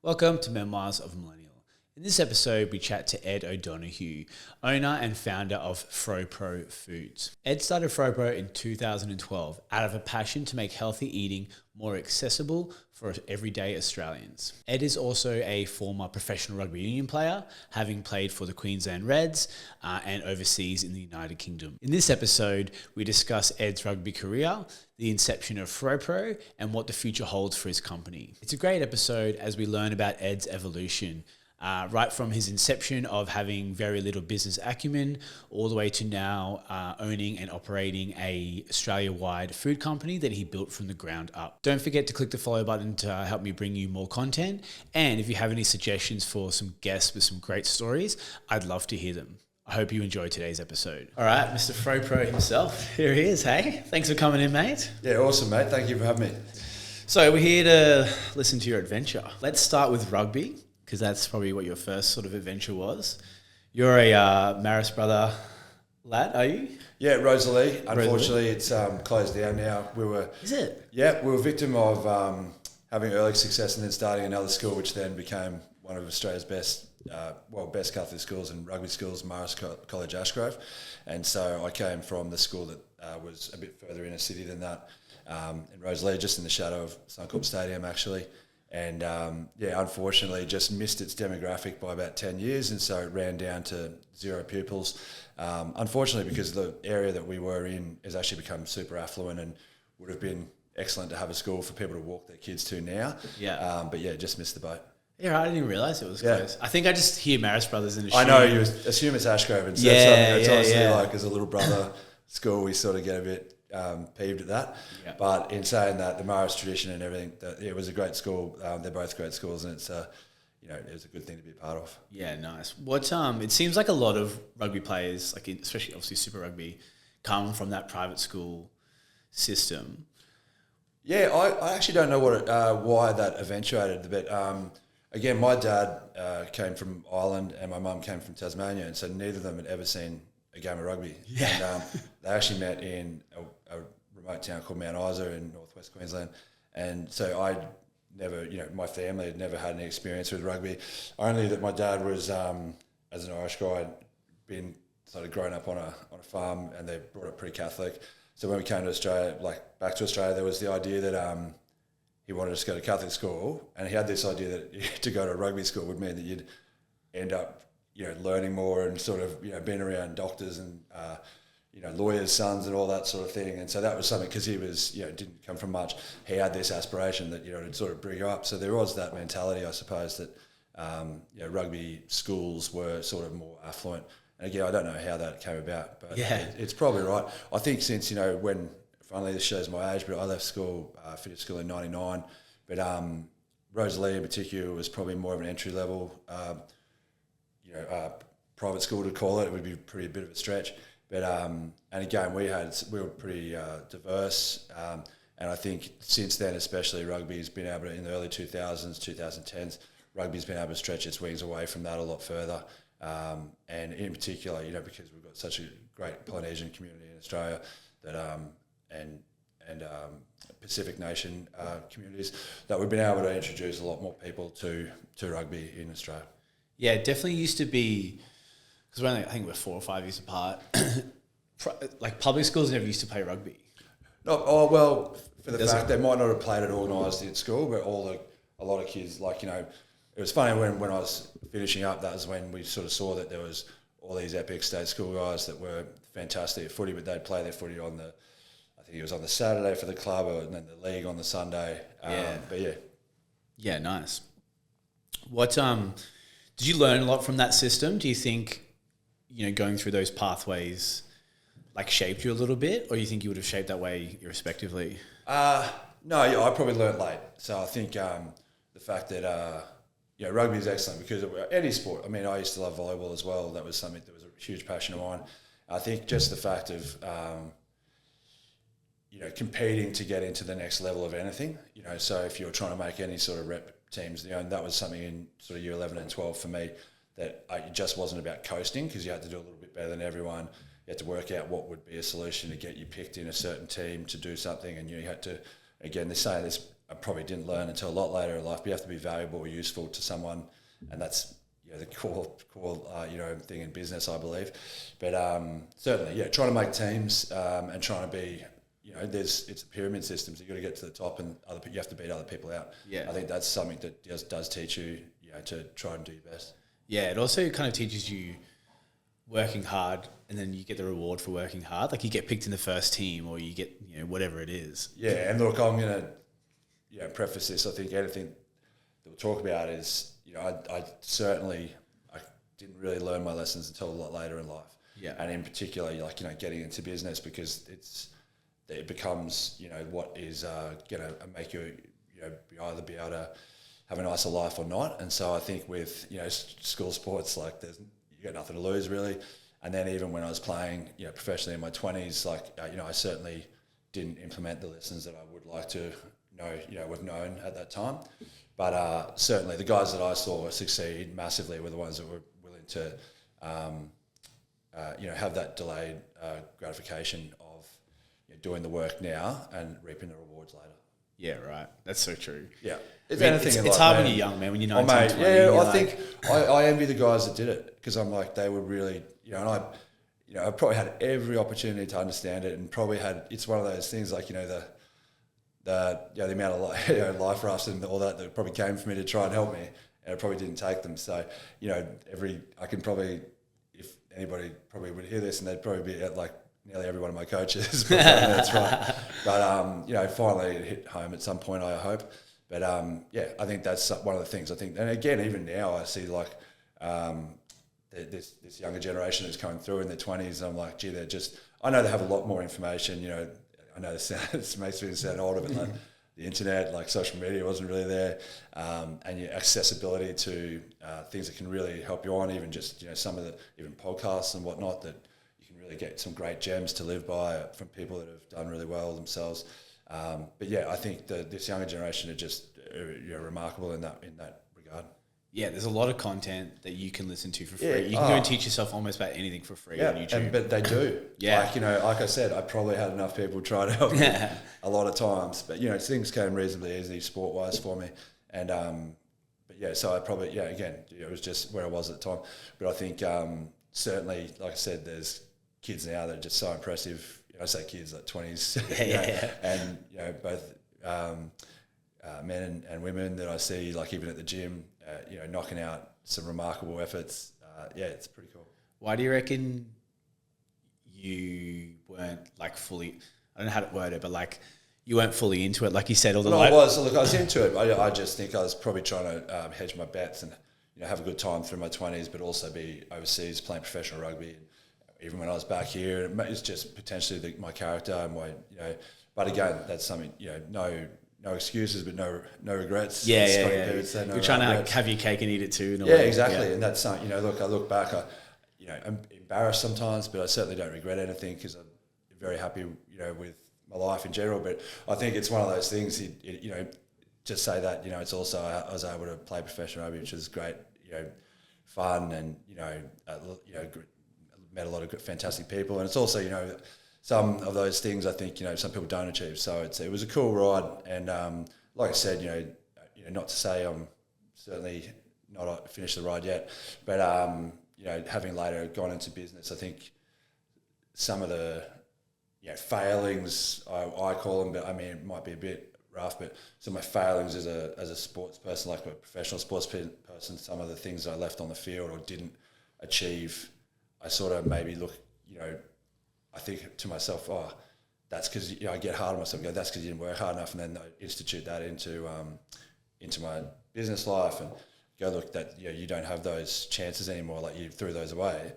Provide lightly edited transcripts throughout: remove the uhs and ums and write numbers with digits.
Welcome to Memoirs of a Millennial. In this episode, we chat to Ed O'Donoghue, owner and founder of Fro Pro Foods. Ed started FroPro in 2012 out of a passion to make healthy eating more accessible for everyday Australians. Ed is also a former professional rugby union player, having played for the Queensland Reds and overseas in the United Kingdom. In this episode, we discuss Ed's rugby career, the inception of FroPro, and what the future holds for his company. It's a great episode as we learn about Ed's evolution, right from his inception of having very little business acumen all the way to now owning and operating a Australia-wide food company that he built from the ground up. Don't forget to click the follow button to help me bring you more content. And if you have any suggestions for some guests with some great stories, I'd love to hear them. I hope you enjoyed today's episode. All right, Mr. Fro Pro himself. Here he is, hey? Thanks for coming in, mate. Yeah, awesome, mate. Thank you for having me. So we're here to listen to your adventure. Let's start with rugby, because that's probably what your first sort of adventure was. You're a Maris brother lad, are you? Yeah, Rosalie. Unfortunately, it's closed down now. Is it? Yeah, we were a victim of having early success and then starting another school, which then became one of Australia's best Catholic schools and rugby schools, Maris College Ashgrove. And so I came from the school that was a bit further inner city than that, in Rosalie, just in the shadow of Suncorp Stadium, actually. And unfortunately just missed its demographic by about 10 years, and so it ran down to 0 pupils. Unfortunately, because the area that we were in has actually become super affluent and would have been excellent to have a school for people to walk their kids to now. Yeah. But just missed the boat. Yeah, I didn't even realise it was close. I think I just hear Maris Brothers in the show. I know, you assume it's Ashgrove, and so it's obviously like as a little brother school, we sort of get a bit peeved at that. Yeah. But in saying that, the Maris tradition and everything, it was a great school. They're both great schools, and it's it was a good thing to be a part of. Yeah, nice. What it seems like a lot of rugby players, like especially obviously Super Rugby, come from that private school system. Yeah, I actually don't know why that eventuated, but again, my dad came from Ireland and my mum came from Tasmania, and so neither of them had ever seen a game of rugby. Yeah. And they actually met in a remote town called Mount Isa in northwest Queensland, and so I never, my family had never had any experience with rugby. Only that my dad was, as an Irish guy, been sort of grown up on a farm, and they brought up pretty Catholic. So when we came to Australia, back to Australia, there was the idea that he wanted us to go to Catholic school, and he had this idea that to go to a rugby school would mean that you'd end up learning more and sort of being around doctors and lawyers' sons and all that sort of thing. And so that was something, because he was didn't come from much. He had this aspiration that it'd sort of bring up. So there was that mentality, I suppose, that rugby schools were sort of more affluent. And again, I don't know how that came about, but it's probably right. I think since when, finally this shows my age, but I left school, finished school in '99. But Rosalie in particular was probably more of an entry level. Private school to call it. It would be a bit of a stretch. But and again, we were pretty diverse, and I think since then, especially, rugby's been able to, in the early 2000s, 2010s, rugby's been able to stretch its wings away from that a lot further. And in particular, because we've got such a great Polynesian community in Australia, that and Pacific Nation communities, that we've been able to introduce a lot more people to rugby in Australia. Yeah, it definitely used to be, because I think we're 4 or 5 years apart. Like public schools never used to play rugby. For the fact they might not have played it organised at school, but a lot of kids, it was funny when I was finishing up. That was when we sort of saw that there was all these epic state school guys that were fantastic at footy, but they'd play their footy I think it was on the Saturday for the club, and then the league on the Sunday. Yeah, nice. What did you learn a lot from that system? Do you think going through those pathways shaped you a little bit, or you think you would have shaped that way irrespectively? No, I probably learnt late. So I think the fact that rugby is excellent, because any sport. I mean, I used to love volleyball as well. That was something that was a huge passion of mine. I think just the fact of competing to get into the next level of anything. So if you're trying to make any sort of rep teams, that was something in sort of year 11 and 12 for me, that it just wasn't about coasting, because you had to do a little bit better than everyone. You had to work out what would be a solution to get you picked in a certain team to do something, and you had to, again, they're saying this I probably didn't learn until a lot later in life. But you have to be valuable or useful to someone, and that's the core thing in business, I believe. But certainly, trying to make teams and trying to be, it's a pyramid system. So you got to get to the top, and you have to beat other people out. Yeah, I think that's something that does teach you, to try and do your best. Yeah, it also kind of teaches you working hard, and then you get the reward for working hard. Like you get picked in the first team, or you get whatever it is. Yeah, and look, I'm gonna preface this. I think anything that we'll talk about is I certainly didn't really learn my lessons until a lot later in life. Yeah, and in particular, getting into business, because it becomes what is going to make you either be able to have a nicer life or not. And so I think with school sports, like you got nothing to lose really. And then even when I was playing professionally in my 20s, I certainly didn't implement the lessons that I would like to have known at that time. But certainly the guys that I saw succeed massively were the ones that were willing to have that delayed gratification of doing the work now and reaping the rewards later. Yeah, right. That's so true. Yeah. It's hard when you're young, man, when you're 19, 20. Yeah, think I envy the guys that did it, because I'm like, they were really, and I probably had every opportunity to understand it, and probably it's one of those things like, the amount of life rafts and all that probably came for me to try and help me, and it probably didn't take them. So, I can probably, if anybody probably would hear this, and they'd probably be at like nearly every one of my coaches. That's right. But, finally it hit home at some point, I hope. But, I think that's one of the things I think. And again, even now I see like this younger generation that's coming through in their 20s. I'm like, gee, I know they have a lot more information. I know this makes me sound older, but like the internet, like social media wasn't really there. And your accessibility to things that can really help you on, even just, some of the even podcasts and whatnot, that really get some great gems to live by from people that have done really well themselves. But I think this younger generation are just remarkable in that regard. Yeah, there's a lot of content that you can listen to for free. You can go and teach yourself almost about anything for free on YouTube. But they do. Yeah. Like I said, I probably had enough people try to help me a lot of times. But, things came reasonably easy sport-wise for me. And, so I probably, again, it was just where I was at the time. But I think certainly, like I said, there's kids now that are just so impressive. I say kids, like 20s, and both men and women that I see, like even at the gym, knocking out some remarkable efforts. It's pretty cool. Why do you reckon you weren't like fully? I don't know how to word it, but like you weren't fully into it, like you said. I was into it. I just think I was probably trying to hedge my bets and have a good time through my 20s, but also be overseas playing professional rugby. And even when I was back here, it's just potentially my character and my, But again, that's something, no excuses, but no regrets. You're trying to have your cake and eat it too. In a way. Exactly. Yeah. And that's something, I look back, I'm embarrassed sometimes, but I certainly don't regret anything, because I'm very happy, with my life in general. But I think it's one of those things, just say that, it's also, I was able to play professional rugby, which is great, fun, and, met a lot of good, fantastic people. And it's also, some of those things I think, some people don't achieve. So it was a cool ride. And like I said, not to say I'm certainly not finished the ride yet, but, having later gone into business, I think some of the failings, I call them, but I mean, it might be a bit rough, but some of my failings as a sports person, like a professional sports person, some of the things I left on the field or didn't achieve, I sort of maybe look, I think to myself, that's because I get hard on myself. That's because you didn't work hard enough, and then I institute that into my business life, and go look that you don't have those chances anymore. Like you threw those away,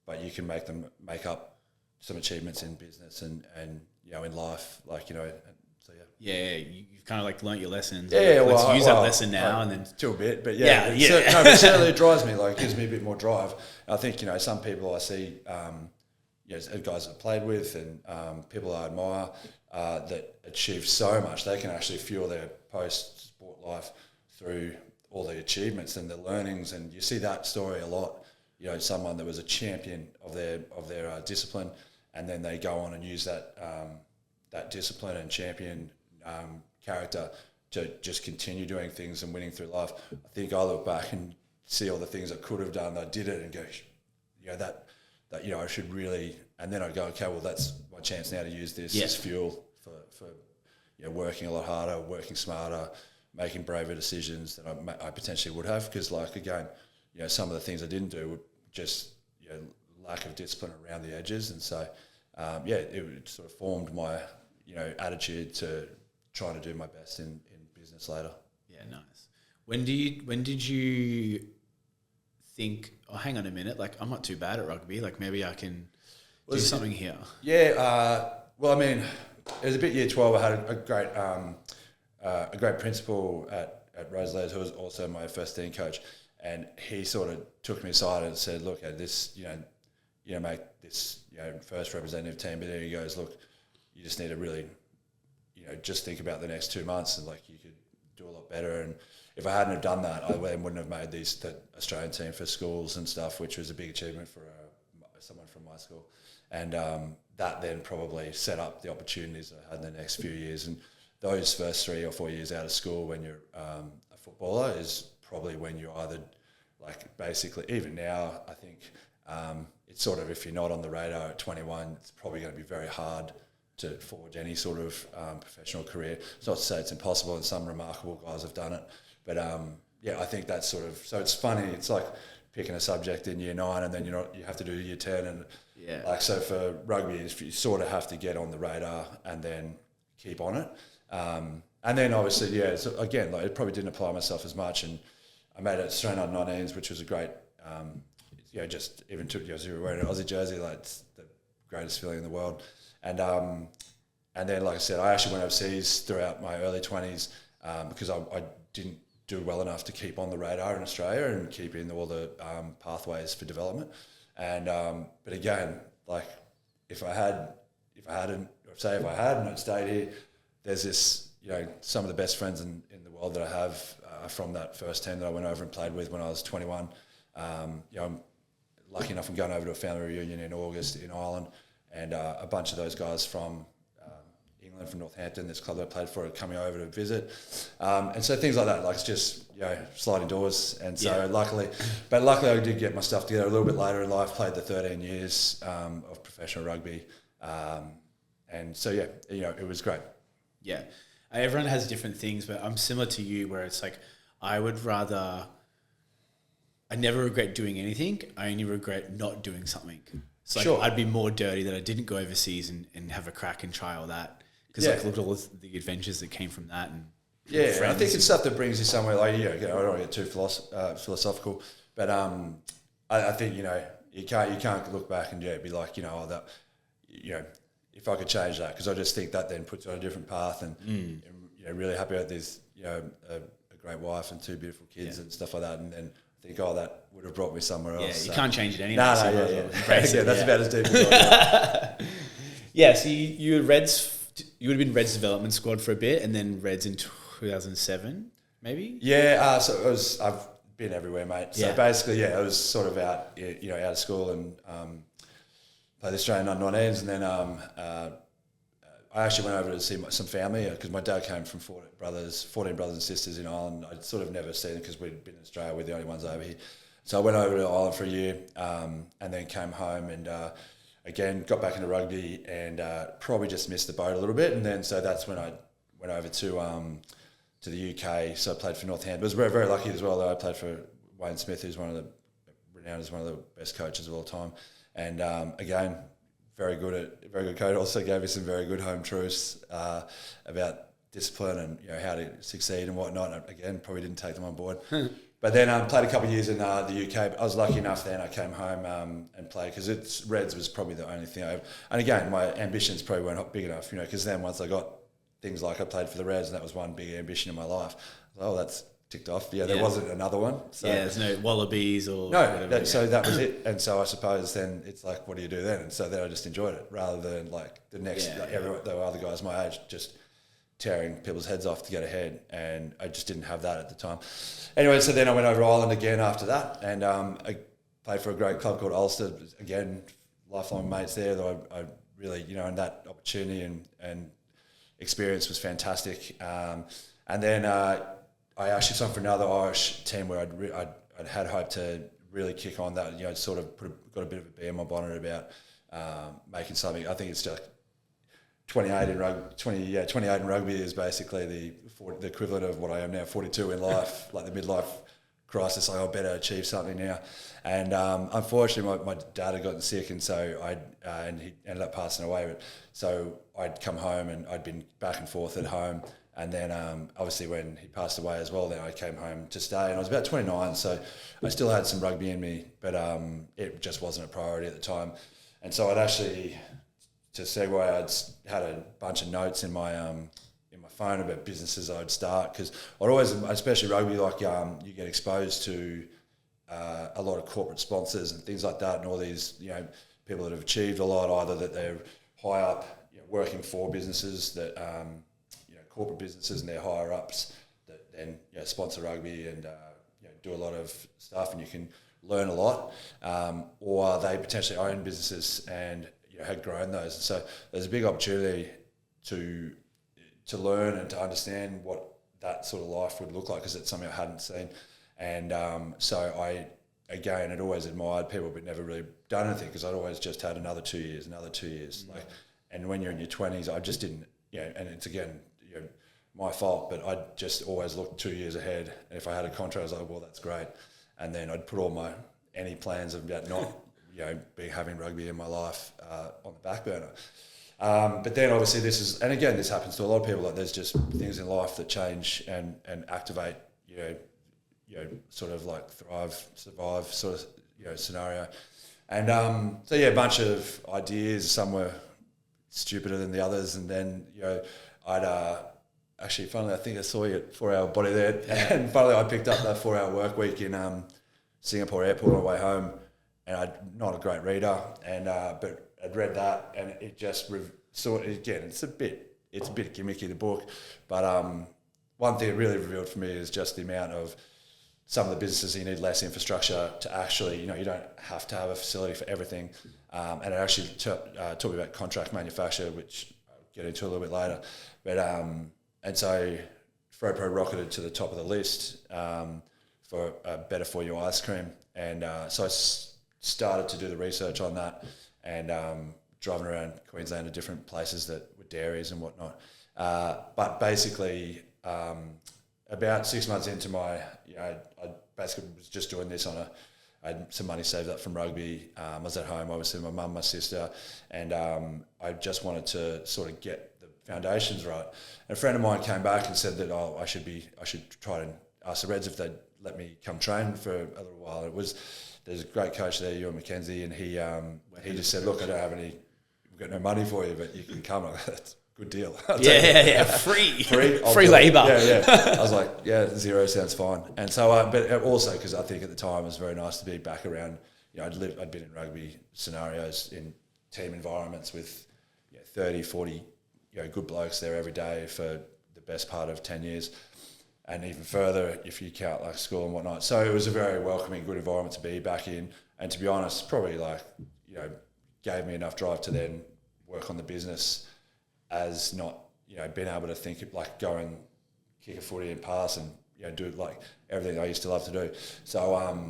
but you can make up some achievements in business and in life, you've kind of like learnt your lessons. Let's use that lesson now, and then to a bit, but but certainly it drives me. Like, gives me a bit more drive. I think some people I see, guys I've played with, and people I admire that achieve so much. They can actually fuel their post-sport life through all the achievements and the learnings, and you see that story a lot. Someone that was a champion of their discipline, and then they go on and use that discipline and champion character to just continue doing things and winning through life. I think I look back and see all the things I could have done. I did it and go, that I should really. And then I go, okay, well, that's my chance now to use this as fuel for working a lot harder, working smarter, making braver decisions than I potentially would have. Because, like, again, some of the things I didn't do were just lack of discipline around the edges, and so it sort of formed my attitude to trying to do my best in business later. Yeah, nice. When did you think, oh, hang on a minute, like, I'm not too bad at rugby, like maybe I can do something here? Yeah, well, I mean, it was a bit year 12. I had a great principal at Roselairs who was also my first team coach, and he sort of took me aside and said, look, at this, make this, first representative team, but then he goes, look, you just need to really, just think about the next 2 months, and like, you could do a lot better. And if I hadn't have done that, I then wouldn't have made the Australian team for schools and stuff, which was a big achievement for someone from my school. And that then probably set up the opportunities I had in the next few years. And those first 3 or 4 years out of school when you're a footballer is probably when you either, like, basically, even now, I think it's sort of, if you're not on the radar at 21, it's probably going to be very hard to forge any sort of professional career. It's not to say it's impossible, and some remarkable guys have done it. But I think that's sort of, so it's funny, it's like picking a subject in year 9 and then you have to do year 10, and like, so for rugby, you sort of have to get on the radar and then keep on it. And then obviously, so again, like, it probably didn't apply myself as much, and I made it Australian under-19s, which was a great, just even took you wearing an Aussie jersey, like, it's the greatest feeling in the world. And then, like I said, I actually went overseas throughout my early 20s because I didn't do well enough to keep on the radar in Australia and keep in all the pathways for development. And but again, like, if I hadn't stayed here, there's this, some of the best friends in the world that I have from that first team that I went over and played with when I was 21. I'm lucky enough, I'm going over to a family reunion in August in Ireland, and a bunch of those guys from England, from Northampton, this club I played for, are coming over to visit. And so things like that, like, it's just, sliding doors. And so luckily I did get my stuff together a little bit later in life, played the 13 years of professional rugby. And so, it was great. Yeah. Everyone has different things, but I'm similar to you, where it's like, I never regret doing anything. I only regret not doing something. So, like, I'd be more dirty that I didn't go overseas and have a crack and try all that. Because look at all the adventures that came from that. And I think it's stuff that brings you somewhere. Like, I don't want to get too philosophical, but I think, you can't look back and be like, if I could change that, because I just think that then puts you on a different path, and really happy about this, a great wife and 2 beautiful kids and stuff like that, and then think, that would have brought me somewhere else. Yeah, you can't change it anyway. That's about as deep as I go. Yeah, so you were Reds. You would have been Reds development squad for a bit, and then Reds in 2007, maybe. Yeah, so I've been everywhere, mate. So basically, I was sort of out of school and played the Australian under-19s, and then I actually went over to see some family because my dad came from 14 brothers and sisters in Ireland. I'd sort of never seen them because we'd been in Australia. We're the only ones over here. So I went over to Ireland for a year and then came home and again got back into rugby and probably just missed the boat a little bit. And then so that's when I went over to the UK. So I played for Northampton. I was very, very lucky as well that I played for Wayne Smith, who's renowned as one of the best coaches of all time. And again, very good coach. Also gave me some very good home truths about discipline and how to succeed and whatnot. And again, probably didn't take them on board. But then played a couple of years in the UK. But I was lucky enough then I came home and played because Reds was probably the only thing. And again, my ambitions probably weren't big enough, because then once I got things like I played for the Reds and that was one big ambition in my life. Oh, that's ticked off. There wasn't another one. So. Yeah, there's no Wallabies or no. So that was it. And so I suppose then it's like, what do you do then? And so then I just enjoyed it rather than like the next. There were other guys my age just tearing people's heads off to get ahead, and I just didn't have that at the time. Anyway, so then I went over to Ireland again after that, and I played for a great club called Ulster. Again, lifelong mates there. That I really, and that opportunity and experience was fantastic. And then I actually signed for another Irish team where I'd had hope to really kick on that, sort of got a bit of a bee in my bonnet about making something. I think it's just 28 in rugby is basically the equivalent of what I am now, 42 in life, like the midlife crisis. Like, I better achieve something now. And unfortunately, my dad had gotten sick, and so and he ended up passing away. But so I'd come home, and I'd been back and forth at home. And then obviously when he passed away as well, then I came home to stay. And I was about 29, so I still had some rugby in me, but it just wasn't a priority at the time. And so I'd actually, to segue, I'd had a bunch of notes in my phone about businesses I'd start, because I'd always, especially rugby, like you get exposed to a lot of corporate sponsors and things like that, and all these people that have achieved a lot, either that they're high up working for businesses that corporate businesses and their higher ups that then sponsor rugby and do a lot of stuff, and you can learn a lot, or they potentially own businesses and had grown those. And so there's a big opportunity to learn and to understand what that sort of life would look like, because it's something I hadn't seen. And so I, again, had always admired people but never really done anything, because I'd always just had another 2 years. Like, and when you're in your 20s, I just didn't, and it's again, my fault, but I'd just always look 2 years ahead. And if I had a contract, I was like, well, that's great. And then I'd put all any plans about not, having rugby in my life on the back burner. But then obviously this happens to a lot of people. Like, there's just things in life that change and activate, sort of like thrive, survive sort of, scenario. And a bunch of ideas. Some were stupider than the others. And then, I'd actually, funnily, I think I saw you at 4 Hour Body there. And finally, I picked up that 4 hour work week in Singapore airport on the way home. And I'm not a great reader, but I'd read that, and it just again, it's a bit gimmicky, the book, but one thing it really revealed for me is just the amount of some of the businesses you need less infrastructure to actually, you don't have to have a facility for everything, and it actually taught me about contract manufacture, which I'll get into a little bit later, but and so FroPro rocketed to the top of the list for better for you ice cream, and so I started to do the research on that, and driving around Queensland to different places that were dairies and whatnot. But basically, about 6 months into I basically was just doing this I had some money saved up from rugby. I was at home, obviously, my mum, my sister, and I just wanted to sort of get the foundations right. And a friend of mine came back and said that I should try and ask the Reds if they'd let me come train for a little while. There's a great coach there, Ewan McKenzie, and he just said, look, we've got no money for you, but you can come. That's a good deal. Free labour. Yeah. I was like, yeah, zero sounds fine. And so, but also because I think at the time it was very nice to be back around, I'd been in rugby scenarios in team environments with 30, 40 good blokes there every day for the best part of 10 years. And even further if you count like school and whatnot. So it was a very welcoming, good environment to be back in. And to be honest, probably gave me enough drive to then work on the business as not, being able to think of like go and kick a footy and pass and, do like everything I used to love to do. So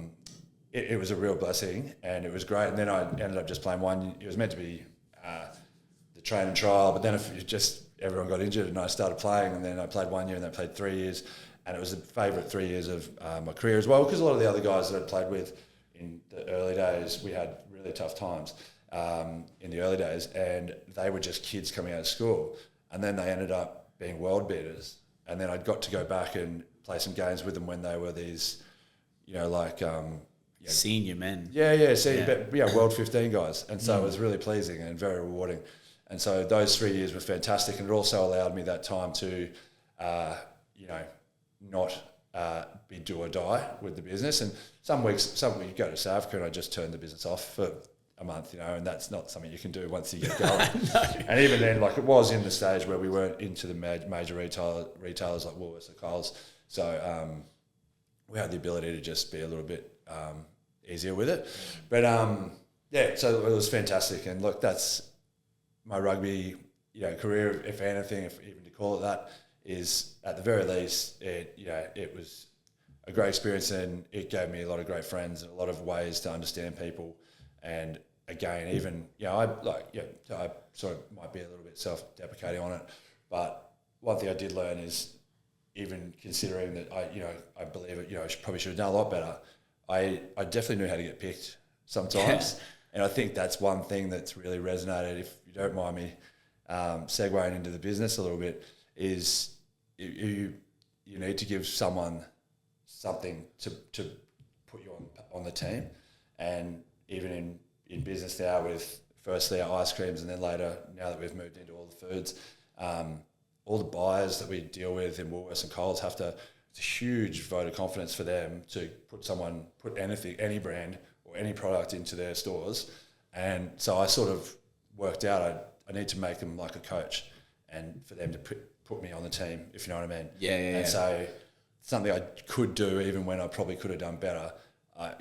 it was a real blessing, and it was great. And then I ended up just playing one. It was meant to be the train and trial, but then everyone got injured and I started playing, and then I played 1 year and then I played 3 years. And it was the favourite 3 years of my career as well, because a lot of the other guys that I played with in the early days, we had really tough times in the early days, and they were just kids coming out of school, and then they ended up being world beaters. And then I got to go back and play some games with them when they were these, senior men. World 15 guys. And so it was really pleasing and very rewarding. And so those 3 years were fantastic, and it also allowed me that time to, not be do or die with the business. And some weeks you go to South Africa and I just turned the business off for a month, and that's not something you can do once you get going. No. And even then, it was in the stage where we weren't into the major retailers like Woolworths or Coles. So we had the ability to just be a little bit easier with it. But so it was fantastic. And look, that's my rugby career, if anything, if even to call it that, is at the very least, it was a great experience, and it gave me a lot of great friends and a lot of ways to understand people. And again, even I sort of might be a little bit self-deprecating on it, but one thing I did learn is, even considering that I believe it, I probably should have done a lot better. I definitely knew how to get picked sometimes, and I think that's one thing that's really resonated. If you don't mind me segueing into the business a little bit, is you need to give someone something to put you on the team. And even in business now, with firstly our ice creams, and then later, now that we've moved into all the foods, all the buyers that we deal with in Woolworths and Coles it's a huge vote of confidence for them to put any brand or any product into their stores. And so I sort of worked out I need to make them like a coach, and for them to put me on the team, if you know what I mean. Yeah. So something I could do even when I probably could have done better. I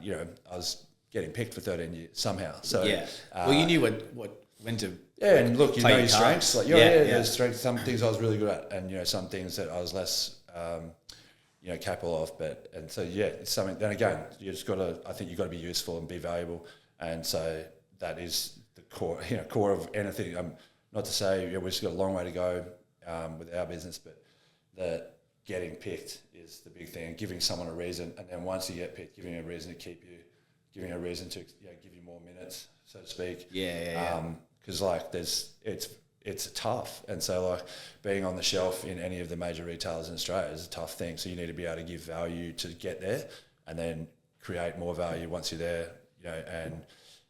was getting picked for 13 years somehow. So well, you knew when to and look, you know your strengths. Like there's strengths. Some things I was really good at, and some things that I was less capable of. But so it's something. Then again, you just got to. I think you got to be useful and be valuable, and so that is the core of anything. Not to say we've just got a long way to go with our business, but the getting picked is the big thing, and giving someone a reason, and then once you get picked, giving a reason to keep you, giving a reason to give you more minutes, so to speak. Because it's tough, and so being on the shelf in any of the major retailers in Australia is a tough thing. So you need to be able to give value to get there, and then create more value once you're there, and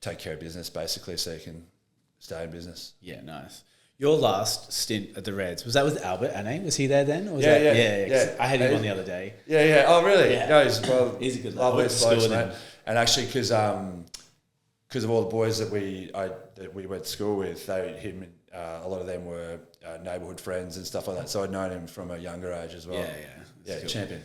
take care of business basically, so you can stay in business. Yeah, nice. Your last stint at the Reds, was that with Albert Ane? Was he there then? Or was yeah. I had him on the other day. Yeah. Oh, really? Yeah. No, he's a good lovely bloke, mate. And actually, because of all the boys that we went to school with, a lot of them were neighbourhood friends and stuff like that. So I'd known him from a younger age as well. Yeah, cool. Champion.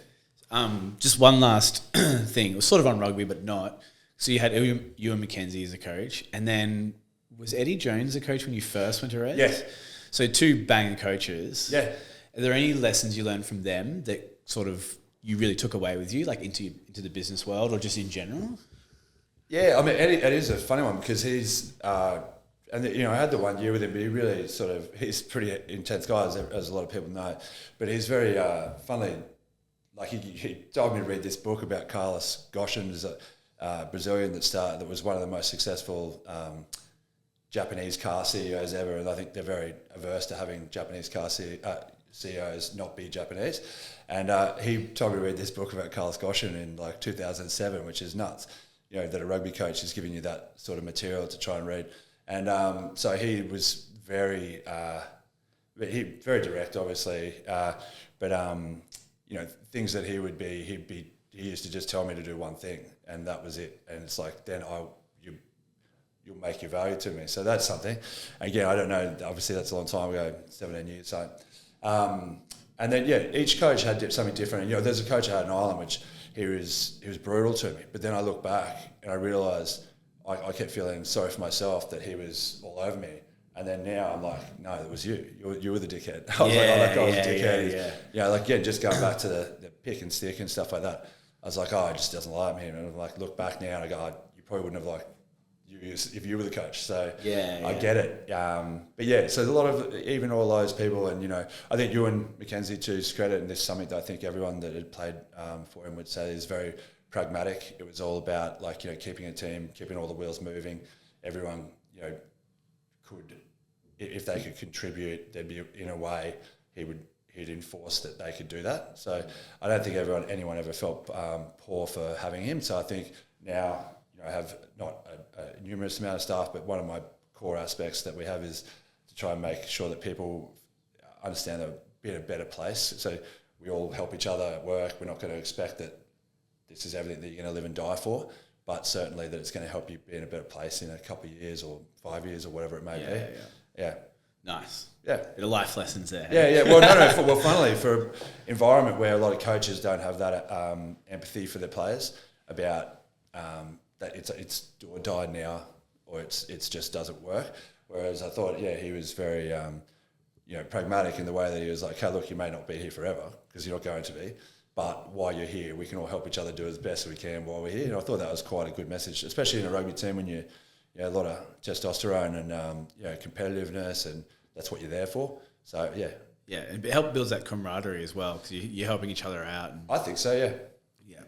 Just one last thing. It was sort of on rugby, but not. So you had Ewan Mackenzie as a coach, and then was Eddie Jones a coach when you first went to Reds? Yes. So two banging coaches. Yeah. Are there any lessons you learned from them that sort of you really took away with you, like into the business world or just in general? Yeah, I mean, Eddie is a funny one because he's, I had the 1 year with him, but he really he's a pretty intense guy, as a lot of people know. But he's very, funnily, like he told me to read this book about Carlos Goshen, who's a Brazilian that was one of the most successful Japanese car CEOs ever, and I think they're very averse to having Japanese car CEOs not be Japanese. And he told me to read this book about Carlos Goshen in 2007, which is nuts. That a rugby coach is giving you that sort of material to try and read. And so he was very direct, obviously. But things that he used to just tell me to do one thing, and that was it. And it's like, then you'll make your value to me. So that's something. Again, I don't know. Obviously, that's a long time ago, 17 years. So, and then each coach had something different. There's a coach I had in Ireland, which he was brutal to me. But then I look back and I realised I kept feeling sorry for myself that he was all over me. And then now I'm like, no, it was you. You were the dickhead. I was that guy was a dickhead. Yeah. Just going back to the pick and stick and stuff like that. I was like, he just doesn't like me. And I'm look back now and I go, you probably wouldn't have if you were the coach. So I get it. So a lot of, even all those people, and I think Ewan Mackenzie, to his credit, and this is something that I think everyone that had played for him would say, is very pragmatic. It was all about keeping a team, keeping all the wheels moving. Everyone could, if they could contribute, there'd be, in a way, he'd enforce that they could do that. So I don't think anyone ever felt poor for having him. So I think now I have not a numerous amount of staff, but one of my core aspects that we have is to try and make sure that people understand that we're in a better place. So we all help each other at work. We're not going to expect that this is everything that you're going to live and die for, but certainly that it's going to help you be in a better place in a couple of years or 5 years or whatever it may be. Yeah. Nice. Yeah. Bit of life lessons there. Yeah. Well, no. Funnily, for an environment where a lot of coaches don't have that empathy for their players about that it's do or die now, or it's just doesn't work. Whereas I thought, he was very pragmatic in the way that he was like, "Hey, look, you may not be here forever because you're not going to be, but while you're here, we can all help each other do as best we can while we're here." And I thought that was quite a good message, especially in a rugby team when you a lot of testosterone and competitiveness, and that's what you're there for. So yeah, it helps builds that camaraderie as well because you're helping each other out. And I think so. Yeah.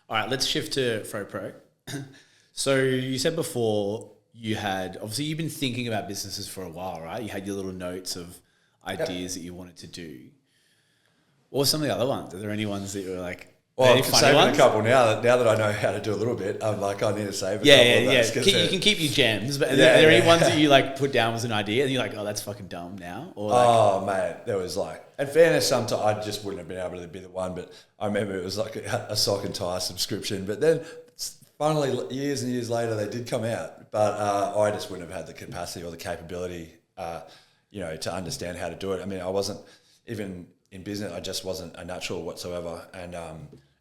All right, let's shift to FroPro. So you said before you've been thinking about businesses for a while, right? You had your little notes of ideas that you wanted to do. What were some of the other ones? Are there any ones that you were like, well, I'm saving a couple now that I know how to do a little bit. I'm like, I need to save a couple of those. You can keep your gems, but are there any ones that you like put down as an idea and you're like, oh, that's fucking dumb now? Or like, mate, there was like, in fairness, sometimes I just wouldn't have been able to be the one, but I remember it was like a sock and tie subscription. But then finally, years and years later, they did come out. But I just wouldn't have had the capacity or the capability, to understand how to do it. I mean, I wasn't even in business. I just wasn't a natural whatsoever. And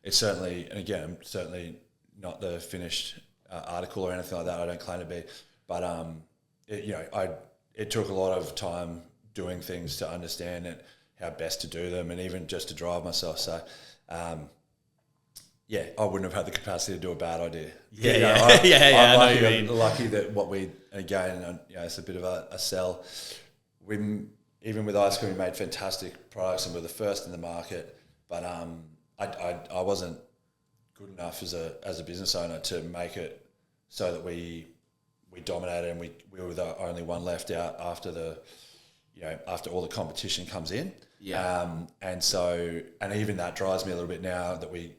it's certainly, and again, I'm certainly not the finished article or anything like that. I don't claim to be. But, it took a lot of time doing things to understand it, how best to do them, and even just to drive myself. So, I wouldn't have had the capacity to do a bad idea. I'm lucky that it's a bit of a sell. Even with ice cream, we made fantastic products and we're the first in the market. But I wasn't good enough as a business owner to make it so that we dominated and we were the only one left out after after all the competition comes in. And even that drives me a little bit now that we're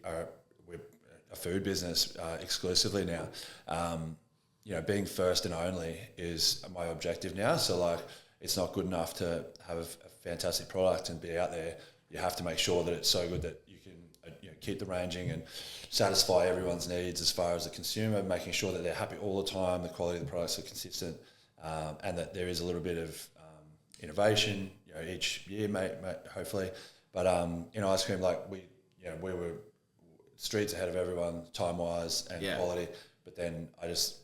a food business exclusively now. Being first and only is my objective now. So like, it's not good enough to have a fantastic product and be out there. You have to make sure that it's so good that you can keep the ranging and satisfy everyone's needs as far as the consumer, making sure that they're happy all the time, the quality of the products are consistent, and that there is a little bit of innovation, each year, hopefully. But in ice cream, like we were streets ahead of everyone, time-wise and quality. But then I just,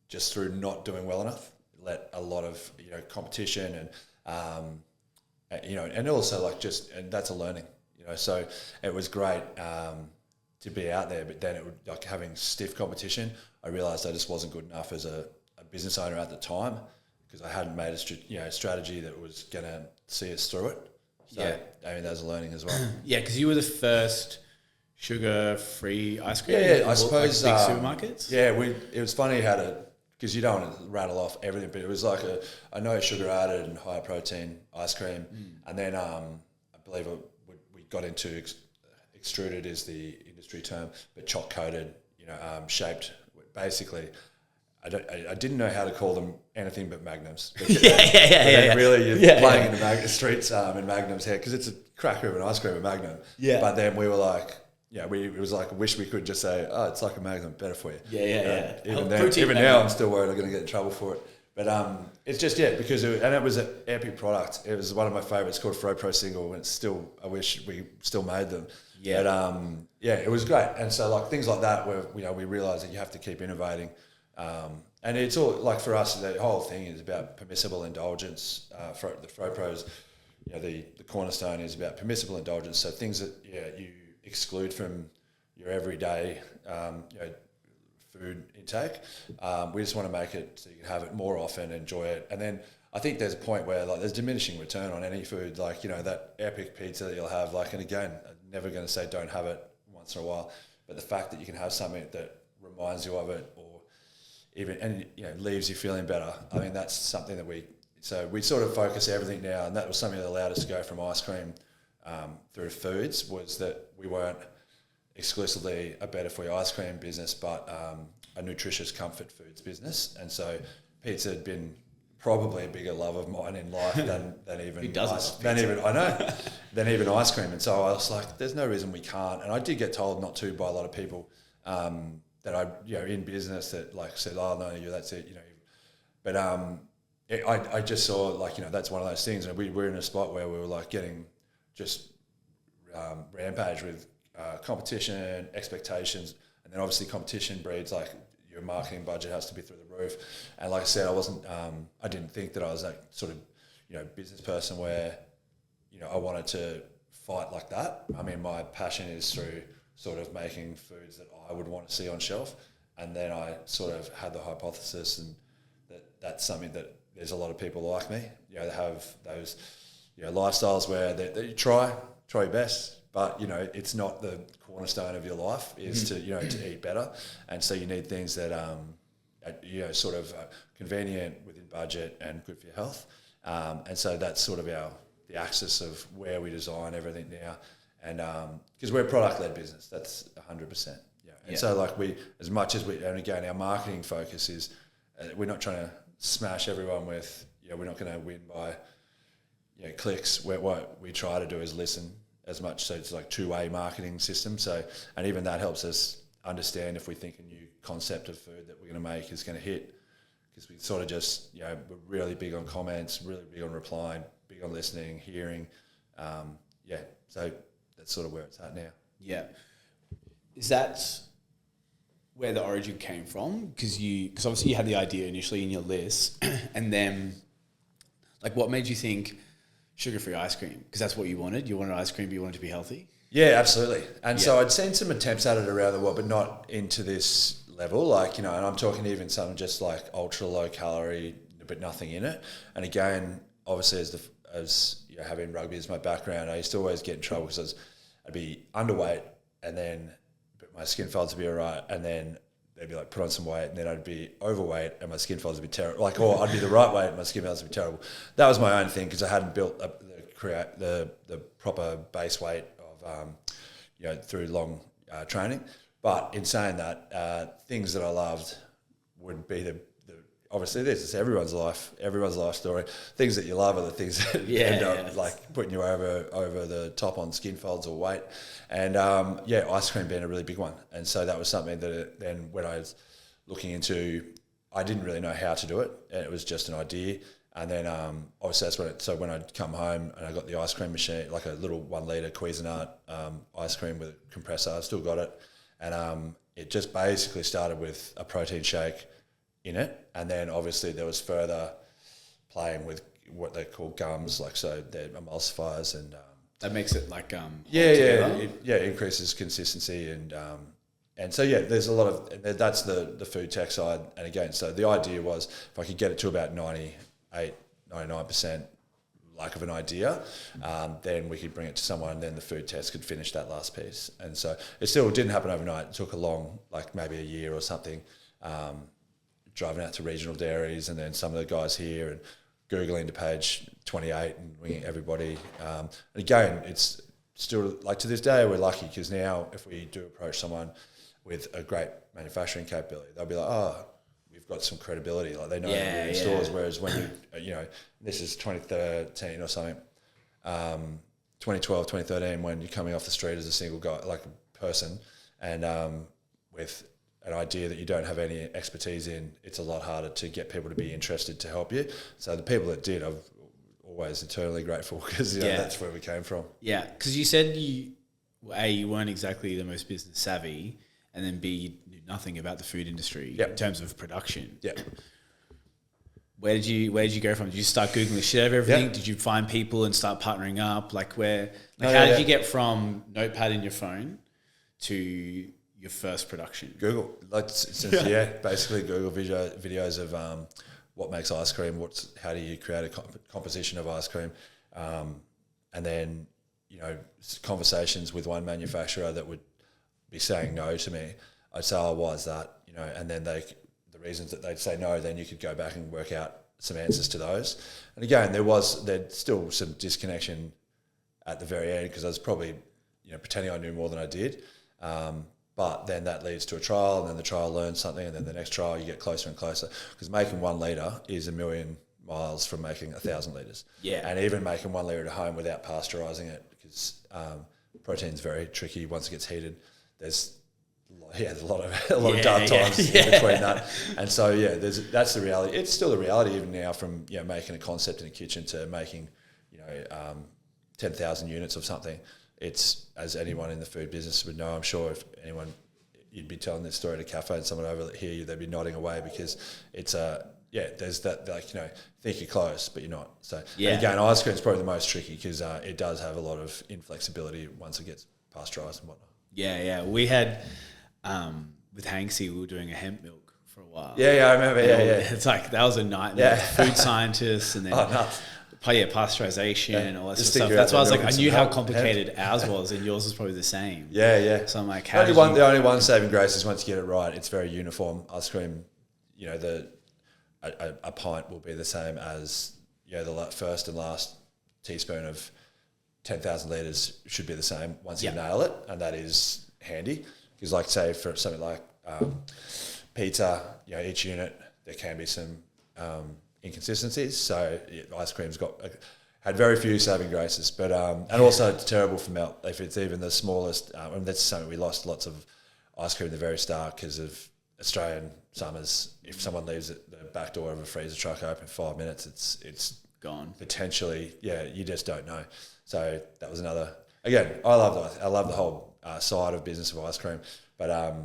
just through not doing well enough, let a lot of competition and and also like and that's a learning. So it was great to be out there, but then it would like having stiff competition. I realised I just wasn't good enough as a business owner at the time because I hadn't made a strategy that was going to see us through it. So, I mean, that was a learning as well. Because you were the first sugar-free ice cream. I suppose. Like big supermarkets. It was funny how to, because you don't want to rattle off everything, but it was like a no sugar added and higher protein ice cream, and then I believe we got into extruded is the industry term, but choc coated, shaped. Basically, I didn't know how to call them anything but magnums. Really, you're playing in the streets in Magnum's head because it's a cracker of an ice cream, a Magnum. Yeah. But then we were like, it was like, I wish we could just say, oh, it's like a Magnum, better for you. Even now, I'm still worried I'm going to get in trouble for it. But it's just, because it was an epic product. It was one of my favourites called Fro Pro Single, and it's still, I wish we still made them. Yeah. But it was great. And so like things like that where, we realise that you have to keep innovating. And it's all like for us, the whole thing is about permissible indulgence. For the FroPros, the cornerstone is about permissible indulgence. So things that you exclude from your everyday food intake. We just want to make it so you can have it more often, enjoy it, and then I think there's a point where like there's diminishing return on any food. Like that epic pizza that you'll have. Like, and again, I'm never going to say don't have it once in a while, but the fact that you can have something that reminds you of it, or even leaves you feeling better. I mean, that's something that we sort of focus everything now, and that was something that allowed us to go from ice cream through foods, was that we weren't exclusively a better for you ice cream business, but a nutritious comfort foods business. And so pizza had been probably a bigger love of mine in life than even than even ice cream. And so I was like, there's no reason we can't. And I did get told not to by a lot of people that I in business that like said, oh no, that's it, But I just saw like that's one of those things, and we were in a spot where we were like getting just rampage with competition, expectations, and then obviously competition breeds like your marketing budget has to be through the roof. And like I said, I wasn't, I didn't think that I was like sort of business person where, I wanted to fight like that. I mean, my passion is through sort of making foods that I would want to see on shelf. And then I sort of had the hypothesis and that's something that there's a lot of people like me, that have those, lifestyles where they try your best, but, it's not the cornerstone of your life is to eat better. And so you need things that, sort of convenient, within budget and good for your health. And so that's sort of the axis of where we design everything now. And because we're a product-led business, that's 100%. And so like as much as and again, our marketing focus is, we're not trying to smash everyone with, we're not going to win by, clicks. What we try to do is listen as much. So it's like two-way marketing system. So, and even that helps us understand if we think a new concept of food that we're going to make is going to hit, because we sort of just, we're really big on comments, really big on replying, big on listening, hearing. So that's sort of where it's at now. Yeah. Is that where the origin came from? Because obviously you had the idea initially in your list, and then like what made you think sugar-free ice cream? Because that's what you wanted. You wanted ice cream, but you wanted to be healthy. Yeah, absolutely. And so I'd seen some attempts at it around the world, but not into this level. Like, and I'm talking even something just like ultra low calorie, but nothing in it. And again, obviously as having rugby as my background, I used to always get in trouble because I'd be underweight and then my skin folds would be all right, and then they'd be like, put on some weight, and then I'd be overweight and my skin folds would be terrible. Like, or I'd be the right weight and my skin folds would be terrible. That was my own thing because I hadn't built up the proper base weight of, through long training. But in saying that, things that I loved would be obviously this is everyone's life story. Things that you love are the things that end up like putting you over the top on skin folds or weight. And ice cream being a really big one. And so that was something that then when I was looking into, I didn't really know how to do it, and it was just an idea. And then obviously that's when I'd come home and I got the ice cream machine, like a little 1 litre Cuisinart ice cream with a compressor. I still got it. And it just basically started with a protein shake in it, and then obviously there was further playing with what they call gums, like so they're emulsifiers, and that makes it like it increases consistency, and so there's a lot of that's the food tech side. And again, so the idea was if I could get it to about 99% like of an idea, then we could bring it to someone, and then the food test could finish that last piece. And so it still didn't happen overnight. It took a long, like maybe a year or something, driving out to regional dairies, and then some of the guys here, and Googling to page 28 and ringing everybody. And again, it's still like to this day we're lucky because now if we do approach someone with a great manufacturing capability, they'll be like, oh, we've got some credibility. Like they know the stores. Whereas when this is 2013 or something, 2012, 2013, when you're coming off the street as a single guy, like a person, and with an idea that you don't have any expertise in, it's a lot harder to get people to be interested to help you. So the people that did, I'm always eternally grateful because that's where we came from. Yeah, because you said you weren't exactly the most business savvy, and then B, you knew nothing about the food industry in terms of production. Yeah. Where did you go from? Did you start Googling the shit out of everything? Yep. Did you find people and start partnering up? How did you get from notepad in your phone to your first production? Google. Basically Google videos of what makes ice cream, how do you create a composition of ice cream, and then conversations with one manufacturer that would be saying no to me. I'd say, oh, why is that? And then the reasons that they'd say no, then you could go back and work out some answers to those. And again, there's still some disconnection at the very end because I was probably pretending I knew more than I did. But then that leads to a trial, and then the trial learns something, and then the next trial you get closer and closer. Because making 1 litre is a million miles from making 1,000 litres. Yeah. And even making 1 litre at home without pasteurising it, because protein's very tricky once it gets heated. There's a lot of dark times in between that. And so that's the reality. It's still the reality even now from making a concept in a kitchen to making 10,000 units of something. It's, as anyone in the food business would know, I'm sure if anyone, you'd be telling this story at a cafe and someone over here, they'd be nodding away because it's a there's that, like, you know, think you're close, but you're not. So Yeah. and again, ice cream is probably the most tricky because it does have a lot of inflexibility once it gets pasteurized and whatnot. Yeah. We had, with Hanksy, we were doing a hemp milk for a while. Yeah, I remember. Yeah. It's like, that was a nightmare. Yeah. Food scientists and then pasteurization and all that sort of stuff. stick That's why I was around like, I milk knew and how some complicated ours was, and yours was probably the same. Yeah. So I'm like, The only one saving grace is once you get it right, it's very uniform. Ice cream, you know, a pint will be the same as, you know, the first and last teaspoon of 10,000 litres should be the same once you nail it, and that is handy. Because, like, say, for something like pizza, you know, each unit, there can be some inconsistencies. So ice cream's had very few saving graces, but and also it's terrible for melt if it's even the smallest. And that's something we lost lots of ice cream at the very start because of Australian summers. If someone leaves the back door of a freezer truck open 5 minutes, it's gone potentially. Yeah, you just don't know. So that was another. Again, I love the whole side of business of ice cream, but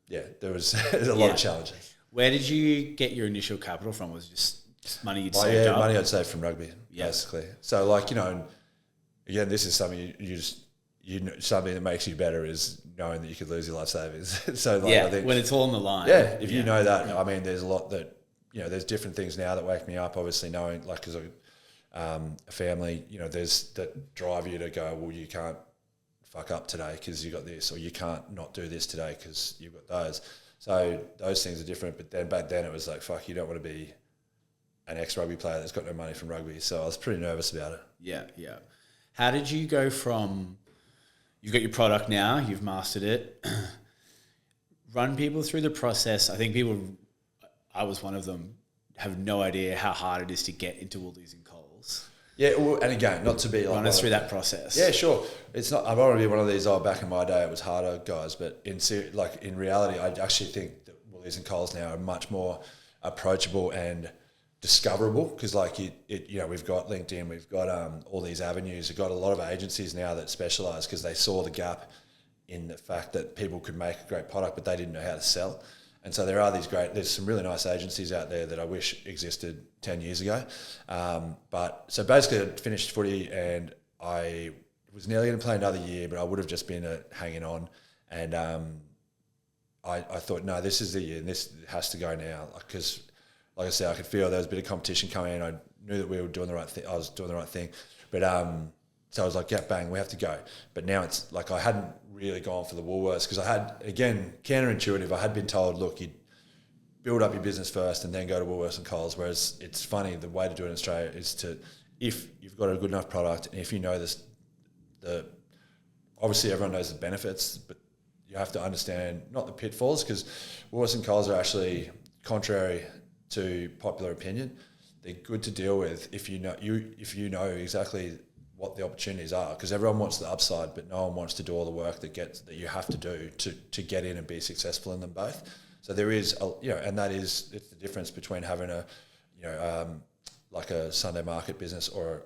there's a lot of challenges. Where did you get your initial capital from? Was it just money you'd saved up? Money I'd saved from rugby, basically. So, like, you know, again, this is something you know, something that makes you better is knowing that you could lose your life savings. So, like, I think, when it's all on the line. Yeah, if you know that, I mean, there's a lot that, you know, there's different things now that wake me up. Obviously, knowing, like, because a family, you know, there's that drive you to go, well, you can't fuck up today because you got this, or you can't not do this today because you've got those. So those things are different. But then back then it was like, fuck, you don't want to be an ex-rugby player that's got no money from rugby. So I was pretty nervous about it. Yeah. How did you go from, you've got your product now, you've mastered it, run people through the process. I think I was one of them, have no idea how hard it is to get into Woolies and Coles. Yeah, well, and again, not to be like... Run us through that process. Yeah, sure. It's not... I don't want to be one of these, back in my day it was harder guys, but in reality, I actually think that Woolies and Coles now are much more approachable and discoverable because, like, you know, we've got LinkedIn, we've got all these avenues. We've got a lot of agencies now that specialise because they saw the gap in the fact that people could make a great product but they didn't know how to sell. And so there's some really nice agencies out there that I wish existed 10 years ago. But so basically I finished footy and I was nearly going to play another year, but I would have just been hanging on. And I thought, no, this is the year and this has to go now. Because, like I said, I could feel there was a bit of competition coming in. I knew that we were doing the right thing. I was doing the right thing. But so I was like, yeah, bang, we have to go. But now it's like I hadn't really gone for the Woolworths because I had, again, counterintuitive. I had been told, look, you build up your business first and then go to Woolworths and Coles. Whereas it's funny, the way to do it in Australia is to, if you've got a good enough product and if you know this, obviously everyone knows the benefits, but you have to understand not the pitfalls because Woolworths and Coles are actually, contrary to popular opinion, they're good to deal with if you know exactly what the opportunities are, because everyone wants the upside, but no one wants to do all the work that you have to do to get in and be successful in them both. So there is, and it's the difference between having like a Sunday market business or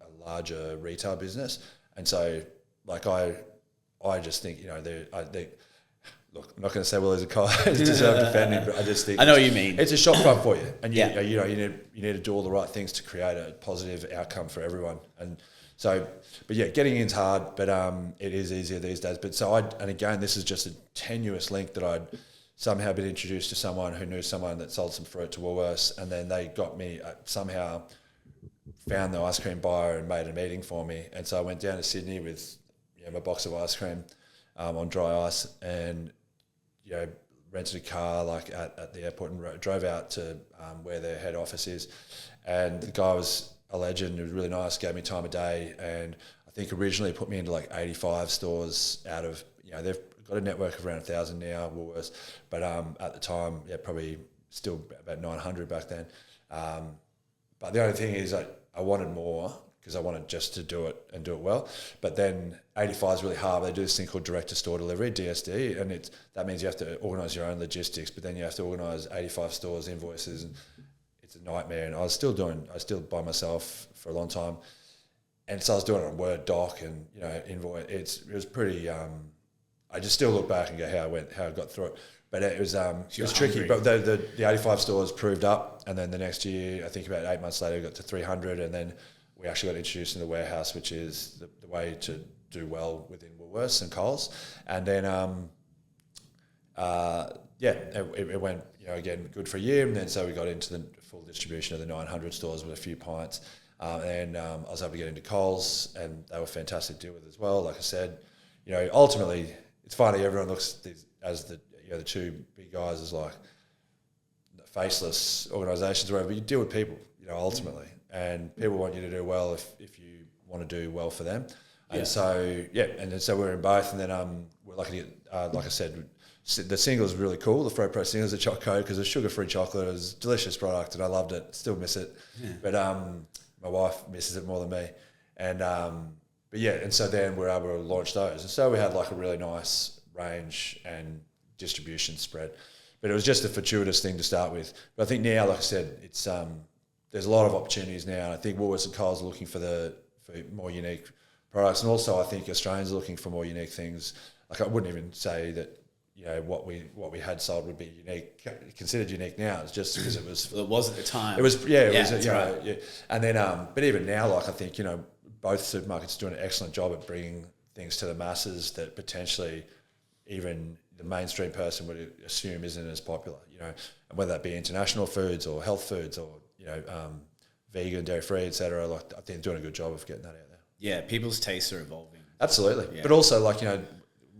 a larger retail business. And so, like, I just think, look, I'm not going to say Woolies and Coles deserve defending, but I just think I know what you mean. It's a shop front for you, and you need to do all the right things to create a positive outcome for everyone. And so, but yeah, getting in's hard, but it is easier these days. But so and again, this is just a tenuous link that I'd somehow been introduced to someone who knew someone that sold some fruit to Woolworths, and then they got me somehow found the ice cream buyer and made a meeting for me. And so I went down to Sydney with my box of ice cream on dry ice, and rented a car like at the airport and drove out to where their head office is. And the guy was a legend. He was really nice, gave me time of day, and I think originally put me into like 85 stores out of, they've got a network of around 1,000 now, Woolworths, but at the time, probably still about 900 back then. But the only thing is I wanted more because I wanted just to do it and do it well. But then 85 is really hard. They do this thing called direct-to-store delivery, DSD, and that means you have to organise your own logistics, but then you have to organise 85 stores, invoices, and it's a nightmare. And I was still by myself for a long time. And so I was doing it on Word doc and, invoice. It was pretty, I just still look back and go how I got through it. But it was tricky. Hungry. But the 85 stores proved up, and then the next year, I think about 8 months later, we got to 300, and then we actually got introduced in the warehouse, which is the way to do well within Woolworths and Coles. And then it went, again, good for a year, and then so we got into the full distribution of the 900 stores with a few pints. And I was able to get into Coles, and they were a fantastic deal with as well. Like I said, ultimately, it's funny, everyone looks as the two big guys as like faceless organisations or whatever, but you deal with people, ultimately. And people want you to do well if you want to do well for them. And so we're in both, and then we're lucky to get, like I said, the single is really cool. The Fro Pro single is a choc code because it's sugar-free chocolate. It was a delicious product, and I loved it. Still miss it, but my wife misses it more than me. And and so then we're able to launch those, and so we had like a really nice range and distribution spread. But it was just a fortuitous thing to start with. But I think now, like I said, it's there's a lot of opportunities now. And I think Woolworths and Coles are looking for more unique products, and also I think Australians are looking for more unique things. Like I wouldn't even say that what we had sold would be considered unique now. It's just because it was. Well, it was at the time. It was right. And then but even now, like I think both supermarkets are doing an excellent job at bringing things to the masses that potentially even the mainstream person would assume isn't as popular. And whether that be international foods or health foods or vegan, dairy free, etc. Like I think they're doing a good job of getting that out there. Yeah, people's tastes are evolving. Absolutely, but also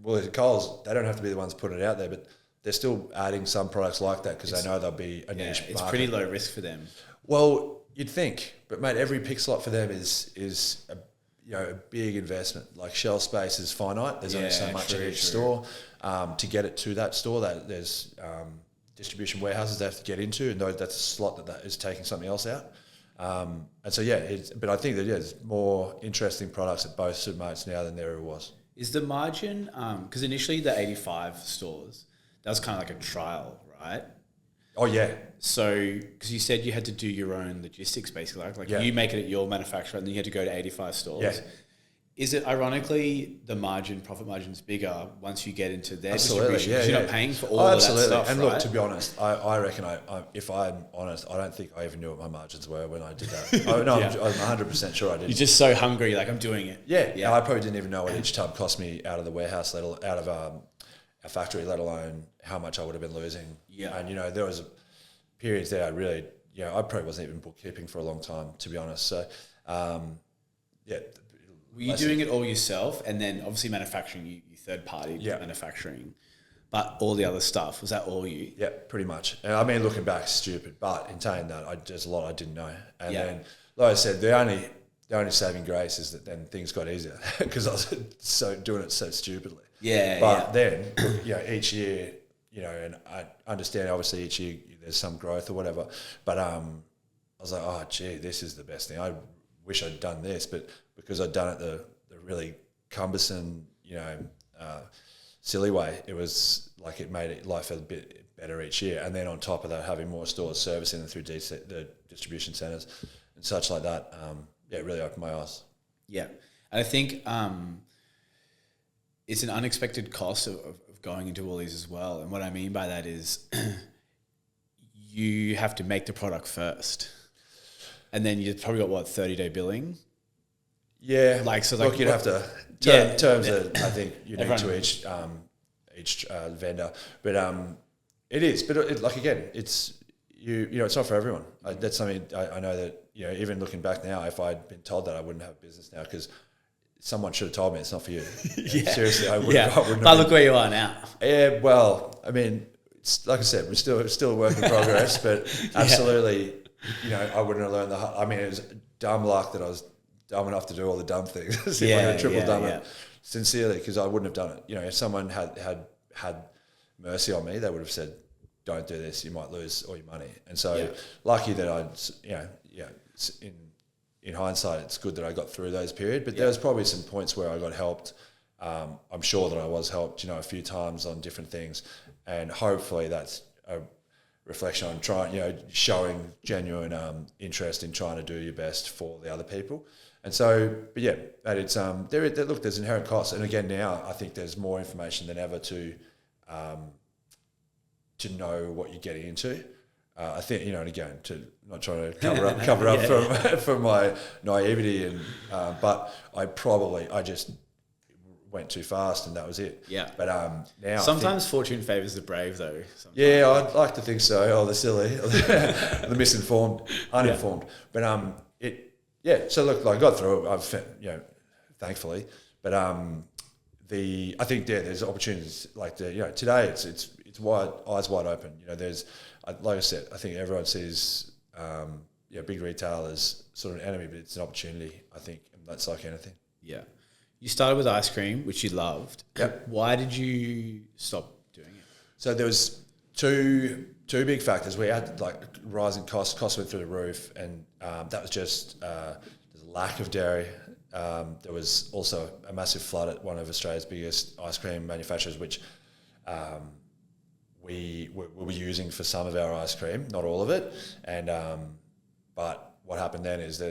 Woolies and Coles, they don't have to be the ones putting it out there, but they're still adding some products like that because they know they'll be a niche It's market. pretty low risk for them. Well, you'd think, but mate, every pick slot for them is a big investment. Like shelf space is finite. There's only so much in each store. To get it to that store, there's distribution warehouses they have to get into, and that's a slot that is taking something else out. And so but I think that there's more interesting products at both supermarkets now than there ever was. Is the margin, because initially the 85 stores, that was kind of like a trial, right? Oh, yeah. So, because you said you had to do your own logistics, basically. You make it at your manufacturer and then you had to go to 85 stores. Yeah. Is it ironically the profit margin is bigger once you get into their Absolutely, distribution? Because you're not paying for all of that stuff, And right? look, to be honest, I reckon, if I'm honest, I don't think I even knew what my margins were when I did that. I'm 100% sure I didn't. You're just so hungry, like I'm doing it. Yeah. I probably didn't even know what each tub cost me out of the warehouse, out of our factory, let alone how much I would have been losing. Yeah. And, there was periods there I really, I probably wasn't even bookkeeping for a long time, to be honest. So, Were you doing it all yourself, and then obviously manufacturing, you third party manufacturing, but all the other stuff, was that all you? Yeah, pretty much. And I mean, looking back, stupid, but in saying that, there's a lot I didn't know. And then, like I said, the only saving grace is that then things got easier because I was doing it so stupidly. But then, each year, and I understand obviously each year there's some growth or whatever, but I was like, oh, gee, this is the best thing. I wish I'd done this, but because I'd done it the really cumbersome, silly way, it was like it made life a bit better each year. And then on top of that, having more stores servicing them through the distribution centres and such like that, it really opened my eyes. Yeah. And I think it's an unexpected cost of going into all these as well. And what I mean by that is you have to make the product first. And then you've probably got 30-day billing. Yeah, look, you'd have to terms are I think unique to each vendor, but it is. But it's it's not for everyone. That's something I know that even looking back now, if I'd been told that, I wouldn't have a business now because someone should have told me it's not for you. Seriously, I wouldn't. I wouldn't but look where you are now. Yeah, well, I mean, it's, like I said, we're still a work in progress, but absolutely, I wouldn't have learned it was dumb luck that I was dumb enough to do all the dumb things. If I had triple done it sincerely, because I wouldn't have done it. If someone had mercy on me, they would have said, "Don't do this. You might lose all your money." And so, lucky that in hindsight, it's good that I got through those periods. But there was probably some points where I got helped. I'm sure that I was helped, a few times on different things, and hopefully that's a reflection on showing genuine interest in trying to do your best for the other people. And so, but yeah, but it's there's inherent costs, and again now I think there's more information than ever to know what you're getting into. I think, and again, to not trying to cover up from my naivety, and but I just went too fast, and that was it. Yeah. But now sometimes fortune favors the brave, though. Sometimes. Yeah, I'd like to think so. Oh, the silly, the misinformed, uninformed. Yeah. But So look, I got through it. Thankfully. But I think there's opportunities like today it's eyes wide open. There's like I said, I think everyone sees big retail as sort of an enemy, but it's an opportunity. I think, and that's like anything. Yeah. You started with ice cream, which you loved. Yep. Why did you stop doing it? So there was two big factors. We had like rising costs. Costs went through the roof, and that was just there's a lack of dairy. There was also a massive flood at one of Australia's biggest ice cream manufacturers, which we were using for some of our ice cream, not all of it. And but what happened then is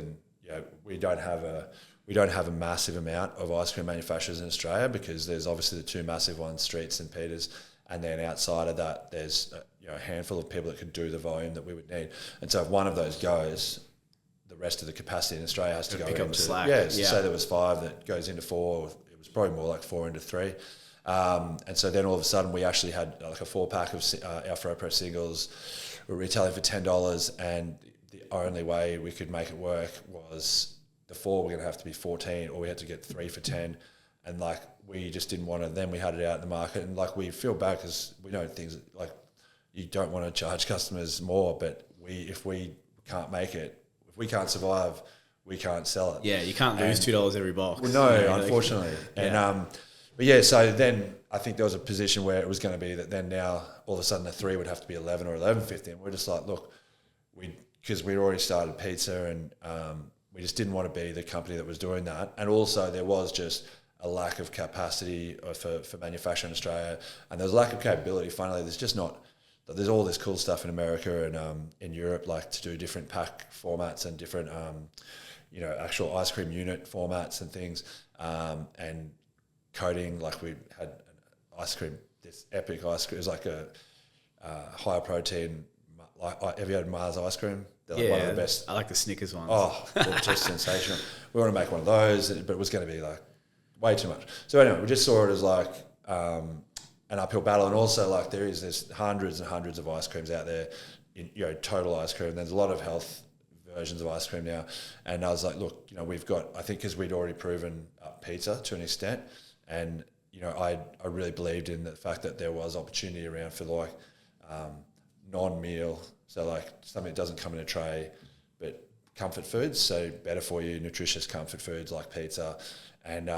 we don't have a massive amount of ice cream manufacturers in Australia, because there's obviously the two massive ones, Streets and Peters, and then outside of that, there's a handful of people that could do the volume that we would need. And so if one of those goes, the rest of the capacity in Australia has to go pick up the slack. Yeah, so there was 5 that goes into 4. It was probably more like 4 into 3. And so then all of a sudden we actually had like a 4-pack of our FroPro singles. We were retailing for $10, and the only way we could make it work was the 4 were going to have to be 14, or we had to get 3 for 10. And like, we just didn't want to. Then we had it out in the market, and like, we feel bad because we know things like you don't want to charge customers more, but if we can't make it, if we can't survive, we can't sell it. Yeah, you can't lose $2 every box. Well, no, unfortunately. And but yeah, so then I think there was a position where it was going to be that then now all of a sudden the 3 would have to be 11 or 11.50, and we're just like, look, because we'd already started pizza, and we just didn't want to be the company that was doing that. And also there was just a lack of capacity for manufacturing in Australia, and there's a lack of capability. Finally, there's just not. There's all this cool stuff in America and in Europe, like to do different pack formats and different, actual ice cream unit formats and things, and coating. Like, we had an ice cream, this epic ice cream. It was like a higher protein. Like, have you had Mars ice cream? They're like one of the best. I like the Snickers ones. Oh, they're just sensational. We want to make one of those, but it was going to be like way too much. So anyway, we just saw it as like an uphill battle, and also like there's hundreds and hundreds of ice creams out there, in total ice cream. There's a lot of health versions of ice cream now, and I was like, look, we've got, I think, because we'd already proven pizza to an extent, and I really believed in the fact that there was opportunity around for like non-meal, so like something that doesn't come in a tray, but comfort foods, so better for you, nutritious comfort foods like pizza. And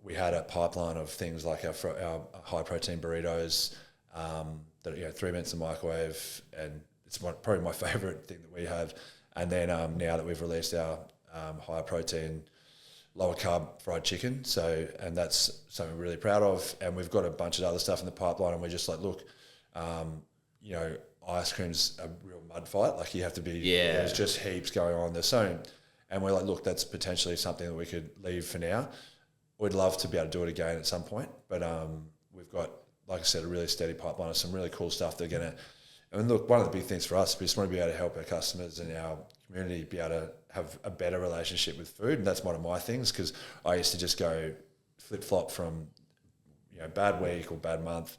we had a pipeline of things like our high protein burritos that 3 minutes in the microwave, and it's probably my favourite thing that we have. And then now that we've released our higher protein, lower carb fried chicken, and that's something we're really proud of. And we've got a bunch of other stuff in the pipeline, and we're just like, look, ice cream's a real mud fight. Like, you have to be, there's just heaps going on. There's so, and we're like, look, that's potentially something that we could leave for now. We'd love to be able to do it again at some point, but we've got, like I said, a really steady pipeline of some really cool stuff that are going to, and look, one of the big things for us, we just want to be able to help our customers and our community be able to have a better relationship with food. And that's one of my things, because I used to just go flip-flop from, bad week or bad month,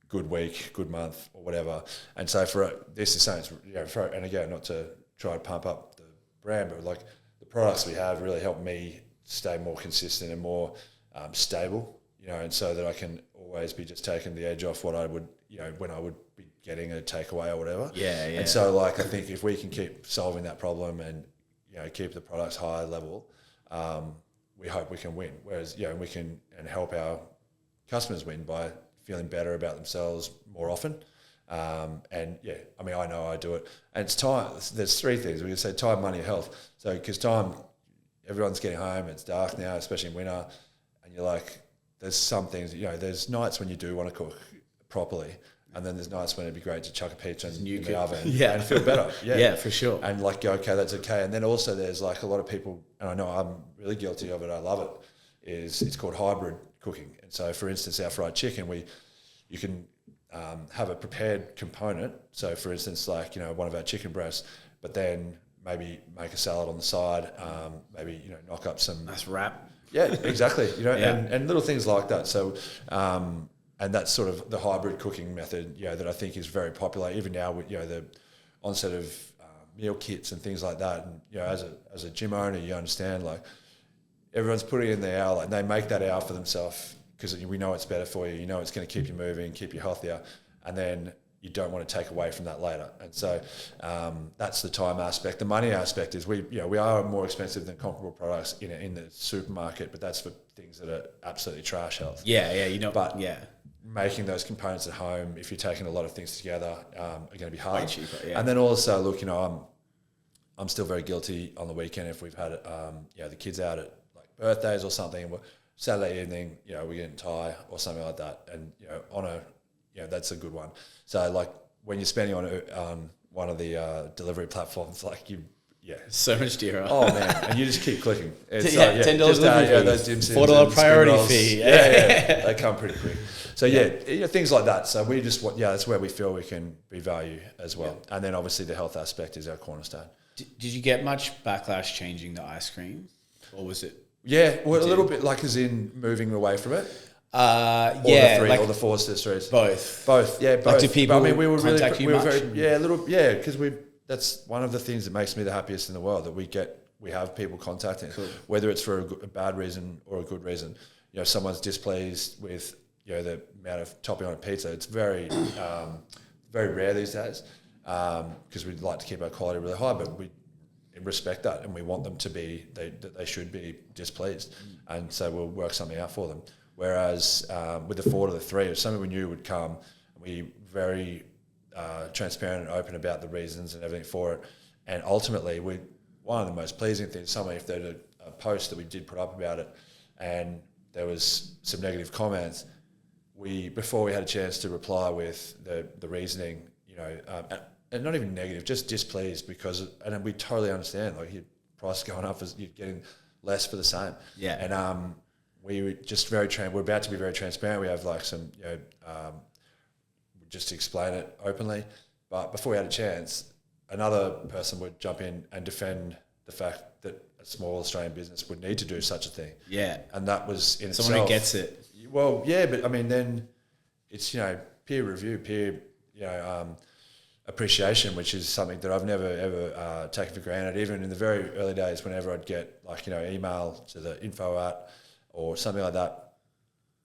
good week, good month, or whatever. And so for this is something, and again, not to try to pump up the brand, but like the products we have really help me stay more consistent and more stable, and so that I can always be just taking the edge off what I would, when I would be getting a takeaway or whatever. Yeah. And so, like, I think if we can keep solving that problem and, keep the products high level, we hope we can win. Whereas, we can and help our customers win by feeling better about themselves more often. And yeah, I mean, I know I do it. And it's time. There's 3 things. We can say time, money, health. So, because time, everyone's getting home, it's dark now, especially in winter, and you're like, there's some things, there's nights when you do want to cook properly, And then there's nights when it'd be great to chuck a pizza in the could, oven and feel better. Yeah, for sure. And like, go, okay, that's okay. And then also there's like a lot of people, and I know I'm really guilty of it, I love it, it's called hybrid cooking. And so, for instance, our fried chicken, you can have a prepared component. So, for instance, like, one of our chicken breasts, but then maybe make a salad on the side, maybe, knock up some... Nice wrap. Yeah, exactly. And little things like that. So, and that's sort of the hybrid cooking method, that I think is very popular even now with, the onset of meal kits and things like that. And, as a gym owner, you understand, like, everyone's putting in their hour, like, they make that hour for themselves because we know it's better for you. It's going to keep you moving, keep you healthier. And then you don't want to take away from that later. And so that's the time aspect. The money aspect is we are more expensive than comparable products in the supermarket, but that's for things that are absolutely trash health. Making those components at home, if you're taking a lot of things together, are going to be hard. Way cheaper, yeah. And then also, look, I'm still very guilty on the weekend if we've had the kids out at like birthdays or something, and Saturday evening, we're getting Thai or something like that, and that's a good one. So like when you're spending on one of the delivery platforms, like so much dearer. Oh man, and you just keep clicking. It's $10 delivery those dim sims, $4 priority fee. Yeah, they come pretty quick. So things like that. So we just that's where we feel we can be value as well. Yeah. And then obviously the health aspect is our cornerstone. Did you get much backlash changing the ice cream, or was it? Yeah, well, a little bit, like as in moving away from it. Or the 4 streets. Both. Yeah, both. Like, do people we were contact you much? Because that's one of the things that makes me the happiest in the world, that we have people contacting, whether it's for a bad reason or a good reason. If someone's displeased with the amount of topping on a pizza, it's very very rare these days, because we'd like to keep our quality really high, but we respect that, and we want them to be they should be displeased, and so we'll work something out for them. Whereas with the 4 to the 3, if something we knew would come, we very transparent and open about the reasons and everything for it. And ultimately, one of the most pleasing things, if they did a post that we did put up about it, and there was some negative comments, before we had a chance to reply with the reasoning, and not even negative, just displeased and we totally understand, like, your price going up, you're getting less for the same. Yeah. And we were just we're about to be very transparent. We have like some, just to explain it openly. But before we had a chance, another person would jump in and defend the fact that a small Australian business would need to do such a thing. Yeah. And that was in someone itself, who gets it. Well, yeah, but I mean, then it's, peer review, appreciation, which is something that I've never ever taken for granted. Even in the very early days, whenever I'd get email to the info at or something like that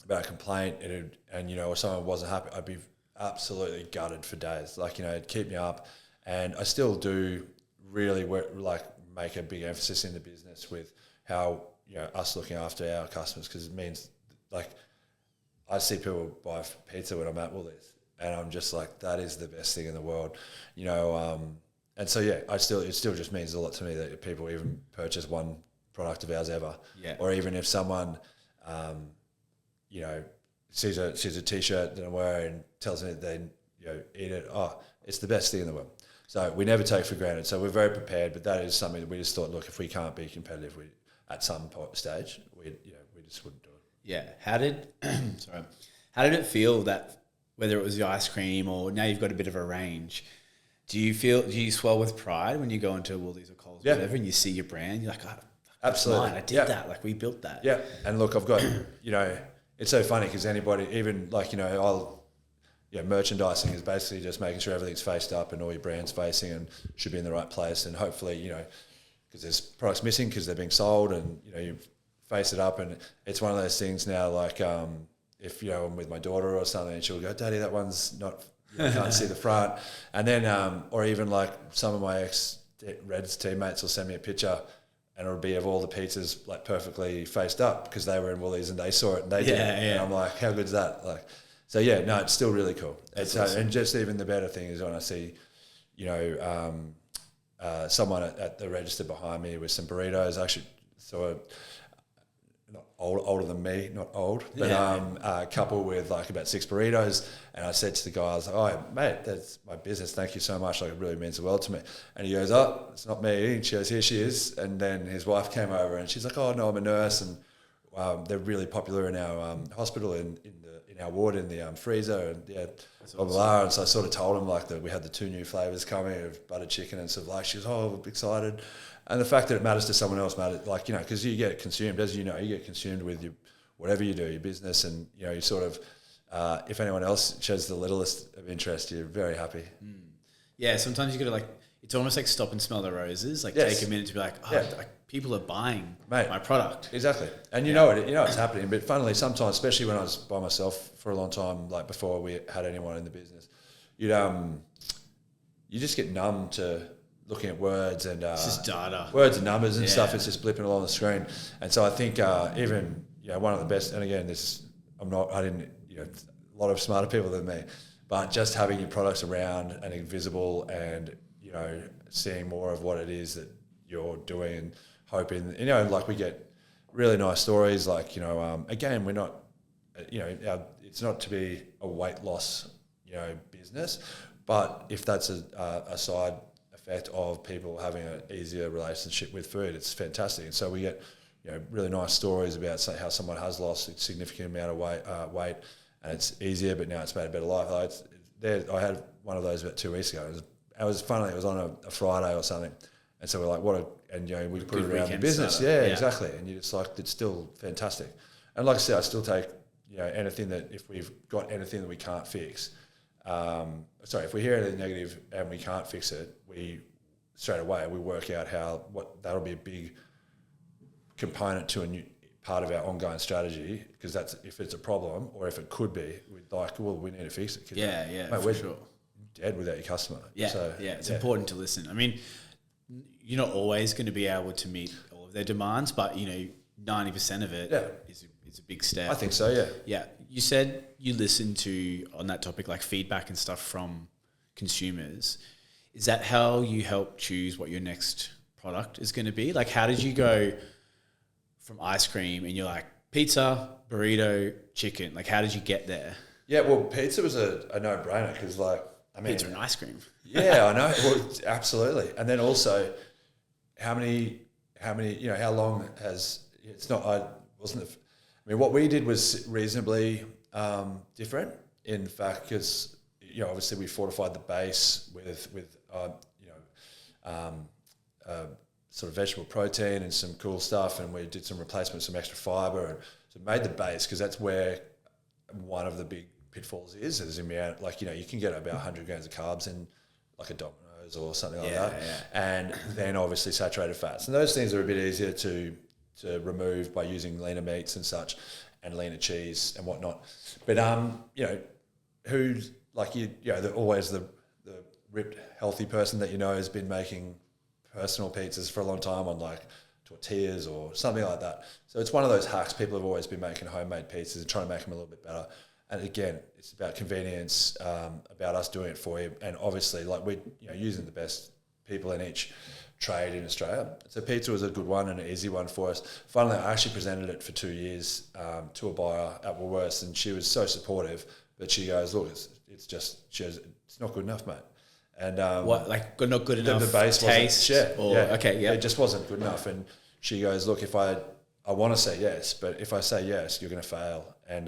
about a complaint, or someone wasn't happy, I'd be absolutely gutted for days. Like, it'd keep me up, and I still do really make a big emphasis in the business with how us looking after our customers, because it means, like, I see people buy pizza when I'm at Woolies, and I'm just like, that is the best thing in the world, and so it still just means a lot to me that people even purchase one product of ours ever, or even if someone sees a t-shirt that I'm wearing and tells me that they eat it, it's the best thing in the world. So we never take for granted. So we're very prepared, but that is something that we just thought, look, if we can't be competitive, at some stage we just wouldn't do it. Yeah. How did it feel that, whether it was the ice cream or now you've got a bit of a range, do you swell with pride when you go into Woolies or Coles or whatever, and you see your brand, you're like, absolutely, I did that, like, we built that. Yeah. And look, I've got, it's so funny because anybody, even like, merchandising is basically just making sure everything's faced up and all your brand's facing and should be in the right place, and hopefully, because there's products missing because they're being sold, and you face it up, and it's one of those things now, like, if I'm with my daughter or something, and she'll go, "Daddy, that one's not, can't see the front," and then or even like some of my ex-Reds teammates will send me a picture, and it'll be of all the pizzas like perfectly faced up because they were in Woolies and they saw it and they did it. And I'm like, how good's that? Like, so it's still really cool. It's awesome. And just even the better thing is when I see, someone at the register behind me with some burritos. Actually, so older than me, not old, but a couple with like about 6 burritos. And I said to the guy, I was like, oh, mate, that's my business. Thank you so much. Like, it really means the world to me. And he goes, oh, it's not me. And she goes, here she is. And then his wife came over and she's like, oh, no, I'm a nurse. And they're really popular in our hospital in our ward in the freezer. And yeah, blah, blah, blah. And so I sort of told him like that we had the 2 new flavours coming of butter chicken and stuff. Like, she was, oh, I'm excited. And the fact that it matters to someone else matters, like, you know, because you get consumed, as you know, you get consumed with your whatever you do, your business, and, you know, you sort of, if anyone else shows the littlest of interest, you're very happy. Yeah, sometimes you got to, like, it's almost like stop and smell the roses, like take a minute to be like, oh, like, people are buying my product. Exactly. And you know it's happening. But funnily, sometimes, especially when I was by myself for a long time, like before we had anyone in the business, you just get numb to looking at words and it's just data, words and numbers and stuff. It's just blipping along the screen. And so I think even, you know, one of the best, and again, a lot of smarter people than me, but just having your products around and invisible and, you know, seeing more of what it is that you're doing and hoping, you know, like we get really nice stories. Like, you know, again, we're not, you know, it's not to be a weight loss, you know, business, but if that's a side effect of people having an easier relationship with food, it's fantastic. And so we get, you know, really nice stories about, say, how someone has lost a significant amount of weight and it's easier, but now it's made a better life. I had one of those about 2 weeks ago. It was funny. It was on a Friday or something, and so we're like, and you know, we put it around the business. Yeah, exactly. And you're just like, it's still fantastic. And like I said, I still take, you know, anything that, if we've got anything that we can't fix. If we hear anything negative and we can't fix it, we straight away we work out that'll be a big component to a new part of our ongoing strategy, because that's if it's a problem or if it could be, we'd like, well, we need to fix it. Mate, for sure. Dead without your customer. It's important to listen. I mean, you're not always going to be able to meet all of their demands, but, you know, 90% of it is a big step. I think so, yeah. Yeah. You said you listen to, on that topic, like feedback and stuff from consumers. Is that how you help choose what your next product is going to be? Like, how did you go from ice cream and you're like, pizza, burrito, chicken? Like, how did you get there? Yeah, well, pizza was a no-brainer because, like, I mean... Pizza and ice cream. Yeah, I know. Well, absolutely. And then also, how many, you know, how long has... It's not... I mean, what we did was reasonably different, in fact, because, you know, obviously we fortified the base with sort of vegetable protein and some cool stuff, and we did some replacement, some extra fibre, and so made the base, because that's where one of the big pitfalls is in amount, like, you know, you can get about 100 grams of carbs in like a Domino's or something like that, and then obviously saturated fats, and those things are a bit easier to remove by using leaner meats and such, and leaner cheese and whatnot. But you know, who's like you know, always the ripped healthy person that you know has been making personal pizzas for a long time on like tortillas or something like that. So it's one of those hacks. People have always been making homemade pizzas and trying to make them a little bit better. And again, it's about convenience, about us doing it for you, and obviously, like, we're, you know, using the best people in each trade in Australia. So pizza was a good one and an easy one for us. Finally, I actually presented it for 2 years to a buyer at Woolworths, and she was so supportive. But she goes, look, it's not good enough, mate. And what, like, not good enough? The base taste, it just wasn't good enough. And she goes, look, if I want to say yes, but if I say yes, you're going to fail. And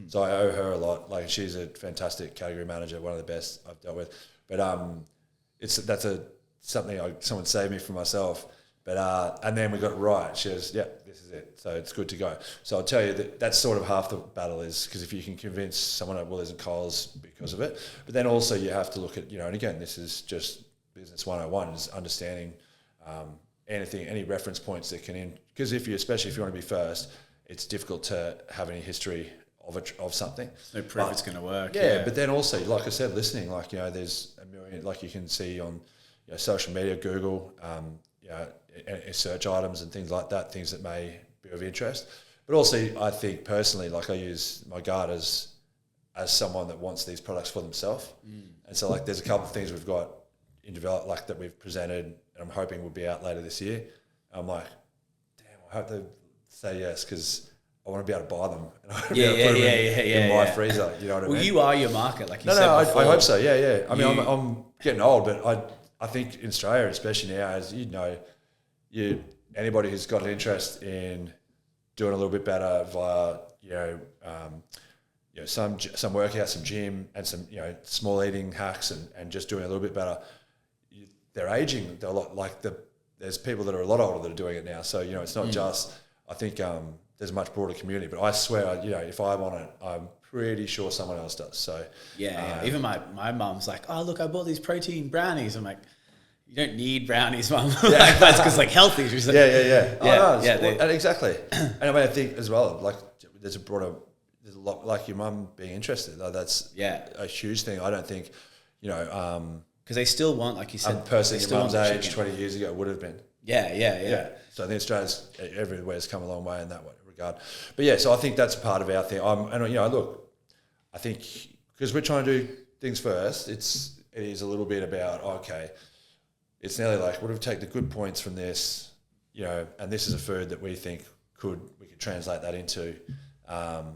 so I owe her a lot. Like, she's a fantastic category manager, one of the best I've dealt with. But someone saved me from myself. But and then we got it right. She goes, yeah, this is it. So it's good to go. So I'll tell you that's sort of half the battle, is because if you can convince someone at Woolies and Coles because of it, but then also you have to look at, you know, and again, this is just business 101, is understanding any reference points that can because especially if you want to be first, it's difficult to have any history of something. No proof it's going to work. Yeah, but then also, like I said, listening, like, you know, there's a million, like you can see on, you know, social media, Google, you know, search items and things like that, things that may be of interest. But also, I think personally, like, I use my guard as someone that wants these products for themselves. And so, like, there's a couple of things we've got in develop, like, that we've presented, and I'm hoping will be out later this year. I'm like, damn, I hope they say yes, because I want to be able to buy them. And I want to Yeah, be able to put them in my yeah. freezer. You know what I mean? Well, you are your market, like you said I before. hope so. Yeah. I mean, I'm getting old, but I think in Australia, especially now, as you know, anybody who's got an interest in doing a little bit better via some workouts, some gym, and some small eating hacks, and just doing a little bit better. They're aging. They're a lot like there's people that are a lot older that are doing it now. So it's not just. I think there's a much broader community. But I swear, if I want it, I'm pretty sure someone else does. So even my mum's like, oh look, I bought these protein brownies. I'm like, you don't need brownies, mum. Like, that's because like healthy. She's like, and exactly. And I mean, I think as well, like there's a lot like your mum being interested. Like, that's a huge thing. I don't think because they still want, like you said, a person your mum's age 20 years ago would have been. Yeah. So I think Australia's everywhere's come a long way in that regard. But yeah, so I think that's part of our thing. Look, I think because we're trying to do things first, it is a little bit about it's nearly like what if we take the good points from this, and this is a food that we think we could translate that into. So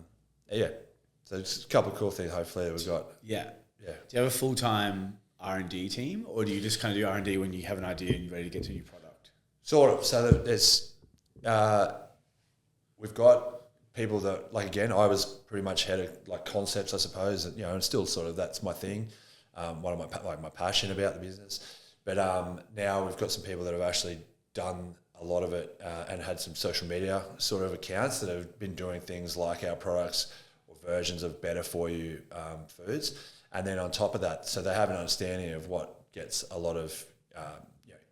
there's a couple of cool things hopefully that we've got. Yeah. Do you have a full-time R&D team, or do you just kind of do R&D when you have an idea and you're ready to get to a new product? Sort of. So there's we've got people that, like, again, I was pretty much head of like concepts, I suppose, and still sort of that's my thing, one of my passion about the business. But now we've got some people that have actually done a lot of it and had some social media sort of accounts that have been doing things like our products or versions of better for you foods. And then on top of that, so they have an understanding of what gets a lot of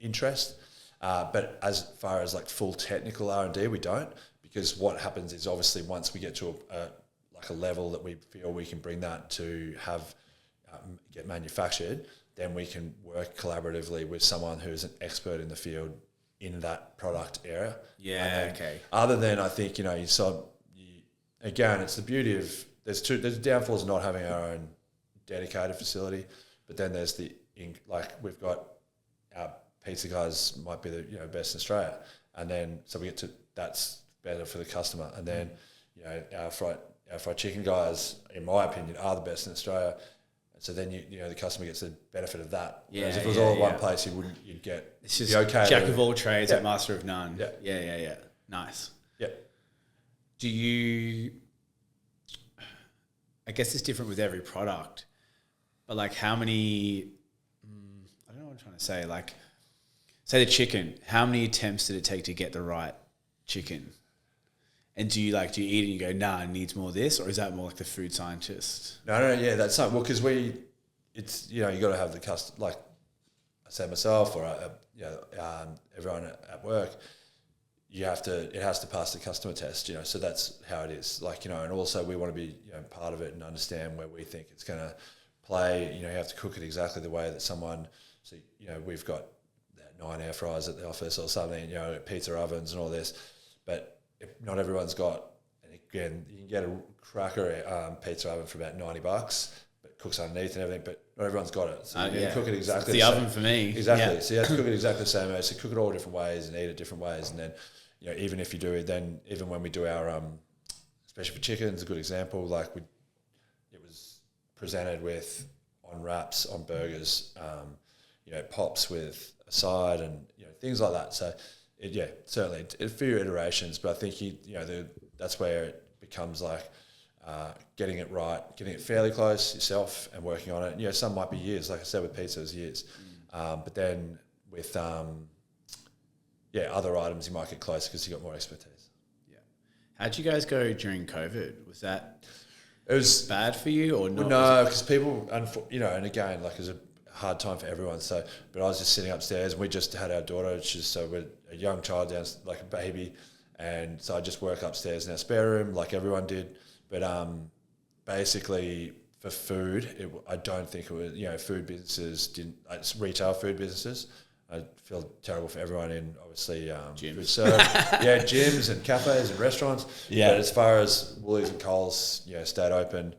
interest. But as far as like full technical R&D, we don't, because what happens is obviously once we get to a level that we feel we can bring that to have get manufactured, then we can work collaboratively with someone who's an expert in the field in that product area. Yeah, okay. Other than, I think, again, it's the beauty of, there's downfalls of not having our own dedicated facility, but then there's we've got our pizza guys might be the best in Australia, and then so we get to, that's better for the customer, and then our fried chicken guys, in my opinion, are the best in Australia. So then the customer gets the benefit of that. Whereas if it was all in one place, you'd get it's just jack of all trades, but master of none. Yeah. Nice. Yeah. Do you? I guess it's different with every product, but like how many? I don't know what I'm trying to say. Like, say the chicken. How many attempts did it take to get the right chicken? And do you eat it and you go, nah, it needs more of this? Or is that more like the food scientist? No, yeah, that's not. Well, because you got to have the customer, like I say myself or, everyone at work, it has to pass the customer test, so that's how it is. Like, and also we want to be, part of it and understand where we think it's going to play. You have to cook it exactly the way that someone, so, we've got 9 air fryers at the office or something, pizza ovens and all this, but not everyone's got, and again, you can get a cracker pizza oven for about $90, but cooks underneath and everything, but not everyone's got it. So you cook it exactly the oven for me. Exactly. Yeah. So you have to cook it exactly the same way. So cook it all different ways and eat it different ways. And then, even if you do it, then even when we do our, especially for chicken, it's a good example, like it was presented with on wraps, on burgers, pops with a side and, things like that. So, certainly a few iterations, but I think that's where it becomes like getting it right, getting it fairly close yourself, and working on it. Some might be years, like I said with pizza, it was years, but then with other items you might get closer because you got more expertise. Yeah. How'd you guys go during COVID? Was that it was bad for you or not? No, because people, and again, like it was a hard time for everyone. So, but I was just sitting upstairs, and we just had our daughter. We're a young child down, like a baby, and so I just work upstairs in our spare room, like everyone did. But basically for food, I don't think it was. Food businesses didn't. It's retail food businesses. I feel terrible for everyone in obviously gyms. Food serve, gyms and cafes and restaurants. Yeah. But as far as Woolies and Coles, stayed open.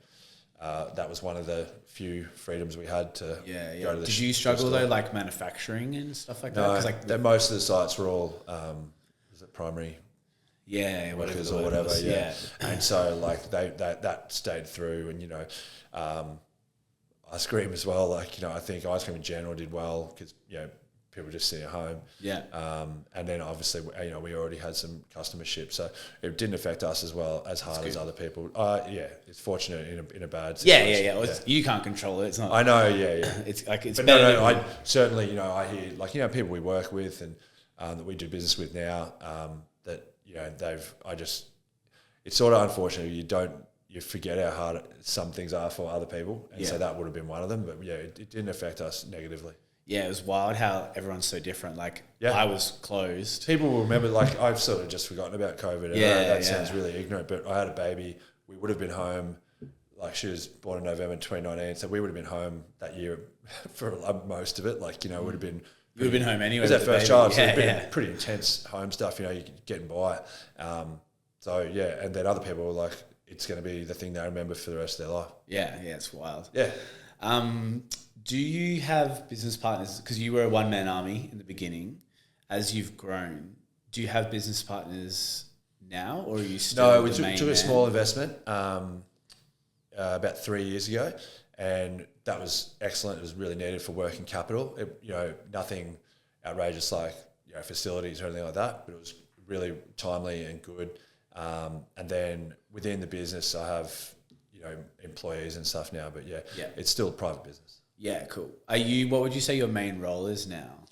That was one of the few freedoms we had to go to the. Did you struggle though, like manufacturing and stuff like that? No, most of the sites were all was it primary. Yeah, workers or whatever. Yeah. And so like that stayed through, and ice cream as well. Like I think ice cream in general did well because people just sit at home. Yeah. And then obviously we already had some customership, so it didn't affect us as well as hard as other people. It's fortunate in a bad situation. Yeah. Well, you can't control it. It's not. I know. Yeah. It's like it's. But no. I certainly I hear people we work with and that we do business with now that it's sort of unfortunate you forget how hard some things are for other people, and so that would have been one of them. But it didn't affect us negatively. Yeah, it was wild how everyone's so different. Like I was closed. People will remember. Like I've sort of just forgotten about COVID. And that sounds really ignorant, but I had a baby. We would have been home. Like she was born in November 2019, so we would have been home that year for most of it. Like would have been. You would have been home anyway. It was our first child, so it's been pretty intense home stuff. You're getting by. And then other people were like, it's going to be the thing they remember for the rest of their life. Yeah, it's wild. Yeah. Do you have business partners? Because you were a one-man army in the beginning. As you've grown, do you have business partners now, or are you still? No, we took a small investment about 3 years ago, and that was excellent. It was really needed for working capital. Nothing outrageous like facilities or anything like that, but it was really timely and good. And then within the business, I have employees and stuff now, but it's still a private business. Yeah, cool. What would you say your main role is now?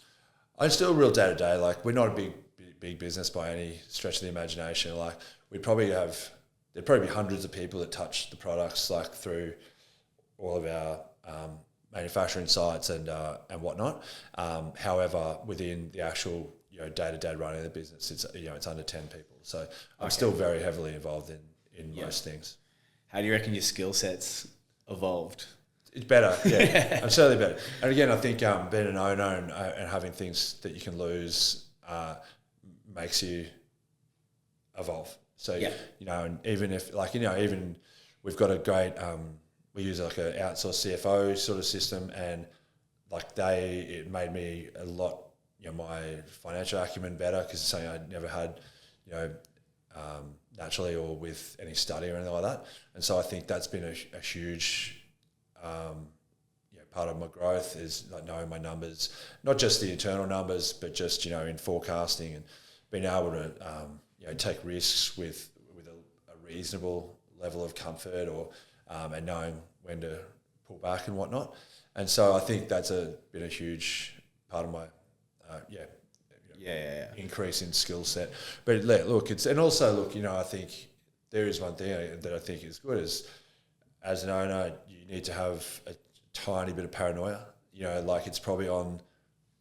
I'm still real day to day. Like we're not a big business by any stretch of the imagination. Like there'd probably be hundreds of people that touch the products like through all of our manufacturing sites and whatnot. However, within the actual day to day running of the business, it's under 10 people. So I'm still very heavily involved in most things. How do you reckon your skill sets evolved? It's better, yeah. I'm certainly better. And again, I think being an owner and having things that you can lose makes you evolve. So, and even if even we've got a great, we use like an outsourced CFO sort of system, and it made me a lot, my financial acumen better because it's something I'd never had, naturally or with any study or anything like that. And so I think that's been a huge part of my growth is like knowing my numbers, not just the internal numbers, but just in forecasting and being able to take risks with a reasonable level of comfort or and knowing when to pull back and whatnot. And so I think that's been a huge part of my increase in skill set. But look, I think there is one thing that I think is good is as an owner, you need to have a tiny bit of paranoia. It's probably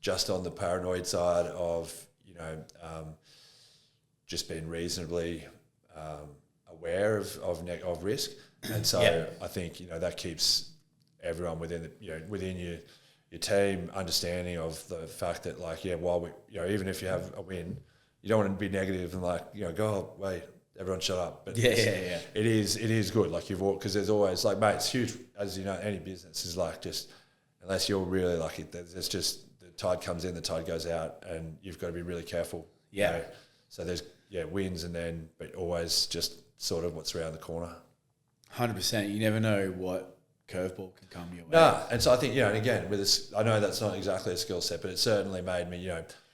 just on the paranoid side of just being reasonably aware of risk. And so I think that keeps everyone within your team understanding of the fact that while we even if you have a win, you don't want to be negative and go wait, everyone shut up. But it is good. Like you've walked because there's always mate, it's huge as any business is just unless you're really lucky. There's just the tide comes in, the tide goes out, and you've got to be really careful. Yeah. So there's wins but always just sort of what's around the corner. 100%. You never know what curveball can come your way. No, and so I think and again with this, I know that's not exactly a skill set, but it certainly made me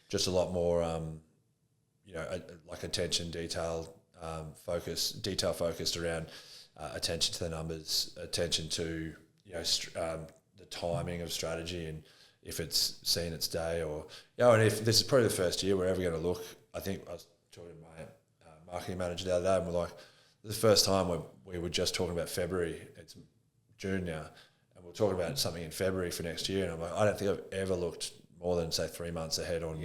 just a lot more attention detail focused around attention to the numbers, attention to the timing of strategy, and if it's seen its day or and if this is probably the first year we're ever going to look. I think I was talking to my marketing manager the other day, and we're like, this is the first time we were just talking about February. It's June now, and we're talking about something in February for next year. And I'm like, I don't think I've ever looked more than say 3 months ahead on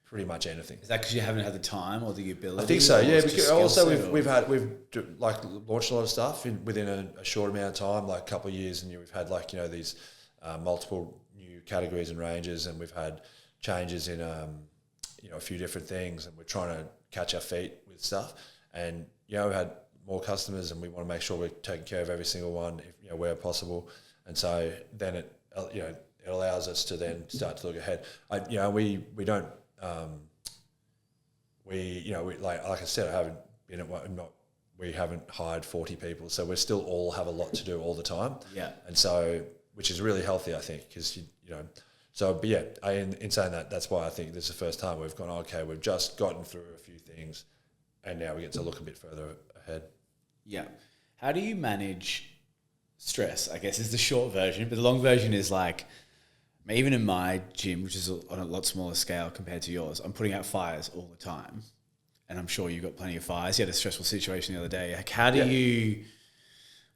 pretty much anything. Is that because you haven't had the time or the ability? I think so. Yeah. Because also we've launched a lot of stuff within a short amount of time, like a couple of years, and we've had these multiple new categories and ranges, and we've had changes in a few different things, and we're trying to catch our feet with stuff. And we've had more customers, and we want to make sure we're taking care of every single one, where possible. And so then it allows us to then start to look ahead. We don't like I said, I haven't been at one, we haven't hired 40 people, so we still all have a lot to do all the time. Yeah. And so, which is really healthy, I think, because so, but yeah, in saying that, that's why I think this is the first time we've gone, okay, we've just gotten through a few things and now we get to look a bit further ahead. Yeah. How do you manage stress, I guess, is the short version, but the long version is like, even in my gym, which is on a lot smaller scale compared to yours, I'm putting out fires all the time. And I'm sure you've got plenty of fires. You had a stressful situation the other day. Like, how do you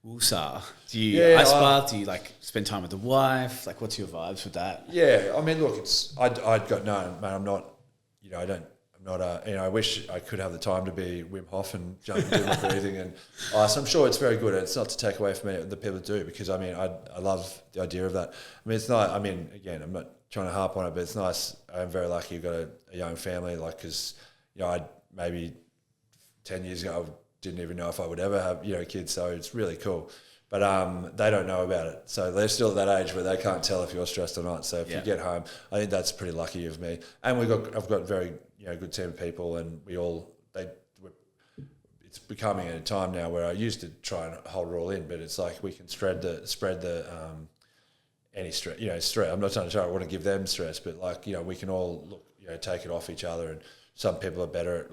woosah? Do you ice bath? Do you like spend time with the wife? Like, what's your vibes with that? Yeah, I mean, look, I'd got no, man. I'm not, I wish I could have the time to be Wim Hof and jump and do my breathing and ice. I'm sure it's very good. It's not to take away from the people that do, because I mean, I love the idea of that. I mean, it's not. I mean, again, I'm not trying to harp on it, but it's nice. I'm very lucky you've got a young family, like, because I maybe 10 years ago I didn't even know if I would ever have kids, so it's really cool. But they don't know about it, so they're still at that age where they can't tell if you're stressed or not. So if you get home, I think that's pretty lucky of me. And I've got very good team of people, and it's becoming a time now where I used to try and hold it all in, but it's like we can spread the any stress. Stress. I'm not trying to say I want to give them stress, but like we can all look, take it off each other. And some people are better at,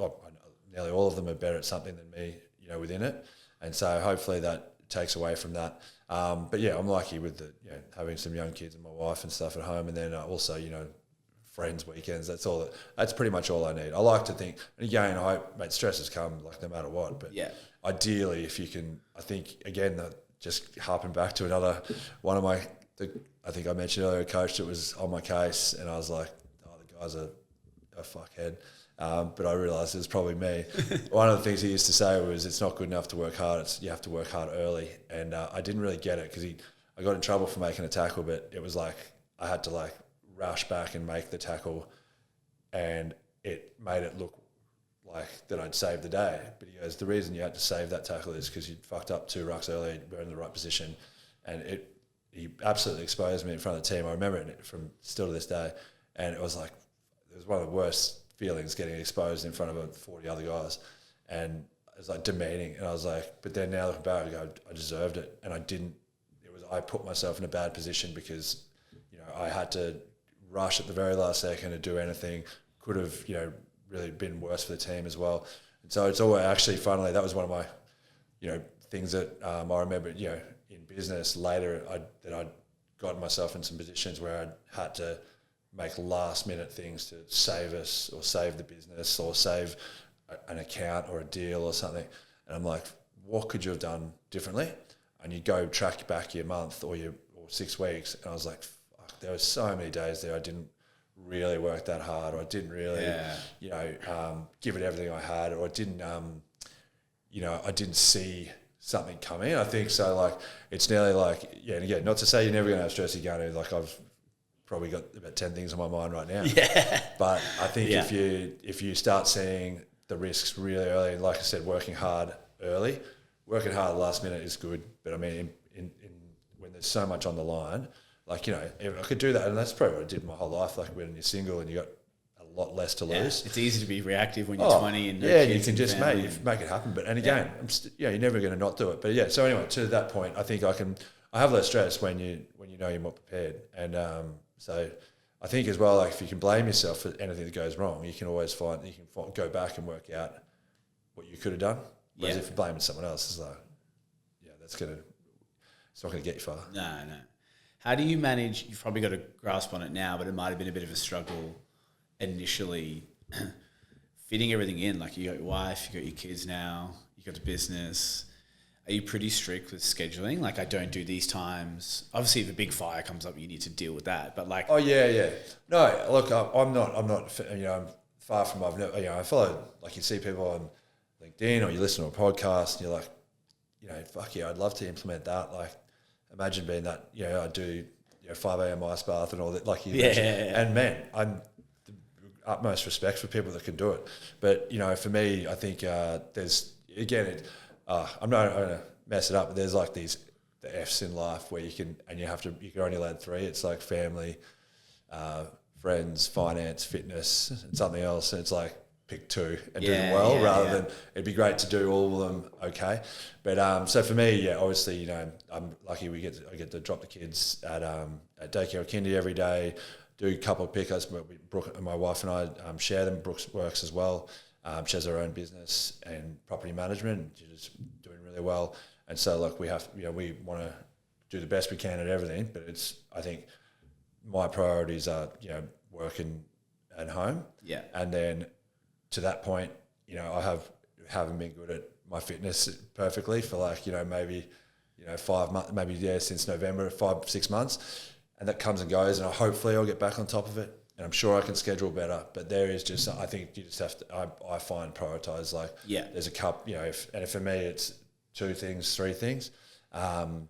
nearly all of them are better at something than me, within it. And so hopefully that takes away from that. But yeah, I'm lucky with having some young kids and my wife and stuff at home, and then also friends, weekends. That's pretty much all I need. I like to think, and again, stresses come like no matter what. But ideally, if you can, I think again that just harping back to another one of I think I mentioned earlier, a coach that was on my case, and I was like, oh, the guy's a fuckhead. But I realised it was probably me. One of the things he used to say was, it's not good enough to work hard, you have to work hard early. And I didn't really get it, because I got in trouble for making a tackle, but it was like I had to rush back and make the tackle, and it made it look like that I'd saved the day. But he goes, the reason you had to save that tackle is because you fucked up 2 rucks early, you were in the right position. And he absolutely exposed me in front of the team. I remember it from still to this day. And it was one of the worst feelings, getting exposed in front of 40 other guys, and it was demeaning. And I was like, but then now looking back, I go, I deserved it, and I didn't. I put myself in a bad position because I had to rush at the very last second to do anything. Could have really been worse for the team as well. And so it's always actually, funnily, that was one of my things that I remember in business later that I'd gotten myself in some positions where I had to make last minute things to save us or save the business or save an account or a deal or something. And I'm like, what could you have done differently? And you go track back your month or 6 weeks. And I was like, fuck, there were so many days there I didn't really work that hard, or I didn't really, give it everything I had, or I didn't, I didn't see something coming. I think so. It's nearly and again, not to say you're never going to have stress. You're going to, I've probably got about 10 things on my mind right now. Yeah. But I think if you start seeing the risks really early, and like I said, working hard early, working hard last minute is good. But I mean, in when there's so much on the line, if I could do that, and that's probably what I did my whole life. When you're single and you got a lot less to lose, it's easy to be reactive when you're 20 and you can just make it happen. But again, you're never going to not do it. But so anyway, to that point, I think I have less stress when you know you're more prepared. And so I think as well, if you can blame yourself for anything that goes wrong, you can always go back and work out what you could have done. Whereas if you're blaming someone else, it's it's not going to get you far. No. How do you manage? You've probably got a grasp on it now, but it might have been a bit of a struggle initially fitting everything in. You got your wife, you got your kids now, you got the business. Are you pretty strict with scheduling? I don't do these times. Obviously, if a big fire comes up, you need to deal with that. But oh yeah. No, look, I'm not. I'm far from. I've never. I follow. You see people on LinkedIn, or you listen to a podcast, and you're like, fuck yeah, I'd love to implement that. Imagine being that. I do 5 a.m. ice bath and all that. And man, I'm the utmost respect for people that can do it. But for me, I think there's again. I'm not going to mess it up, but there's the F's in life where you can only land 3. It's family, friends, finance, fitness, and something else. And it's pick 2 and do them well, rather than it'd be great to do all of them okay. But so for me, obviously, you know, I'm lucky I get to drop the kids at daycare or kindy every day, do a couple of pickups, but Brooke, my wife and I share them. Brooke works as well. She has her own business and property management, and she's just doing really well. And so, like, we want to do the best we can at everything, but I think my priorities are, you know, working at home. Yeah. And then to that point, you know, I haven't been good at my fitness perfectly for, like, you know, maybe, you know, 5 months, maybe, since November, 5-6 months. And that comes and goes, and hopefully I'll get back on top of it. And I'm sure I can schedule better, but there is just, I think you just have to, I find prioritize, like, there's a couple, you know, and for me it's 2 things, 3 things. And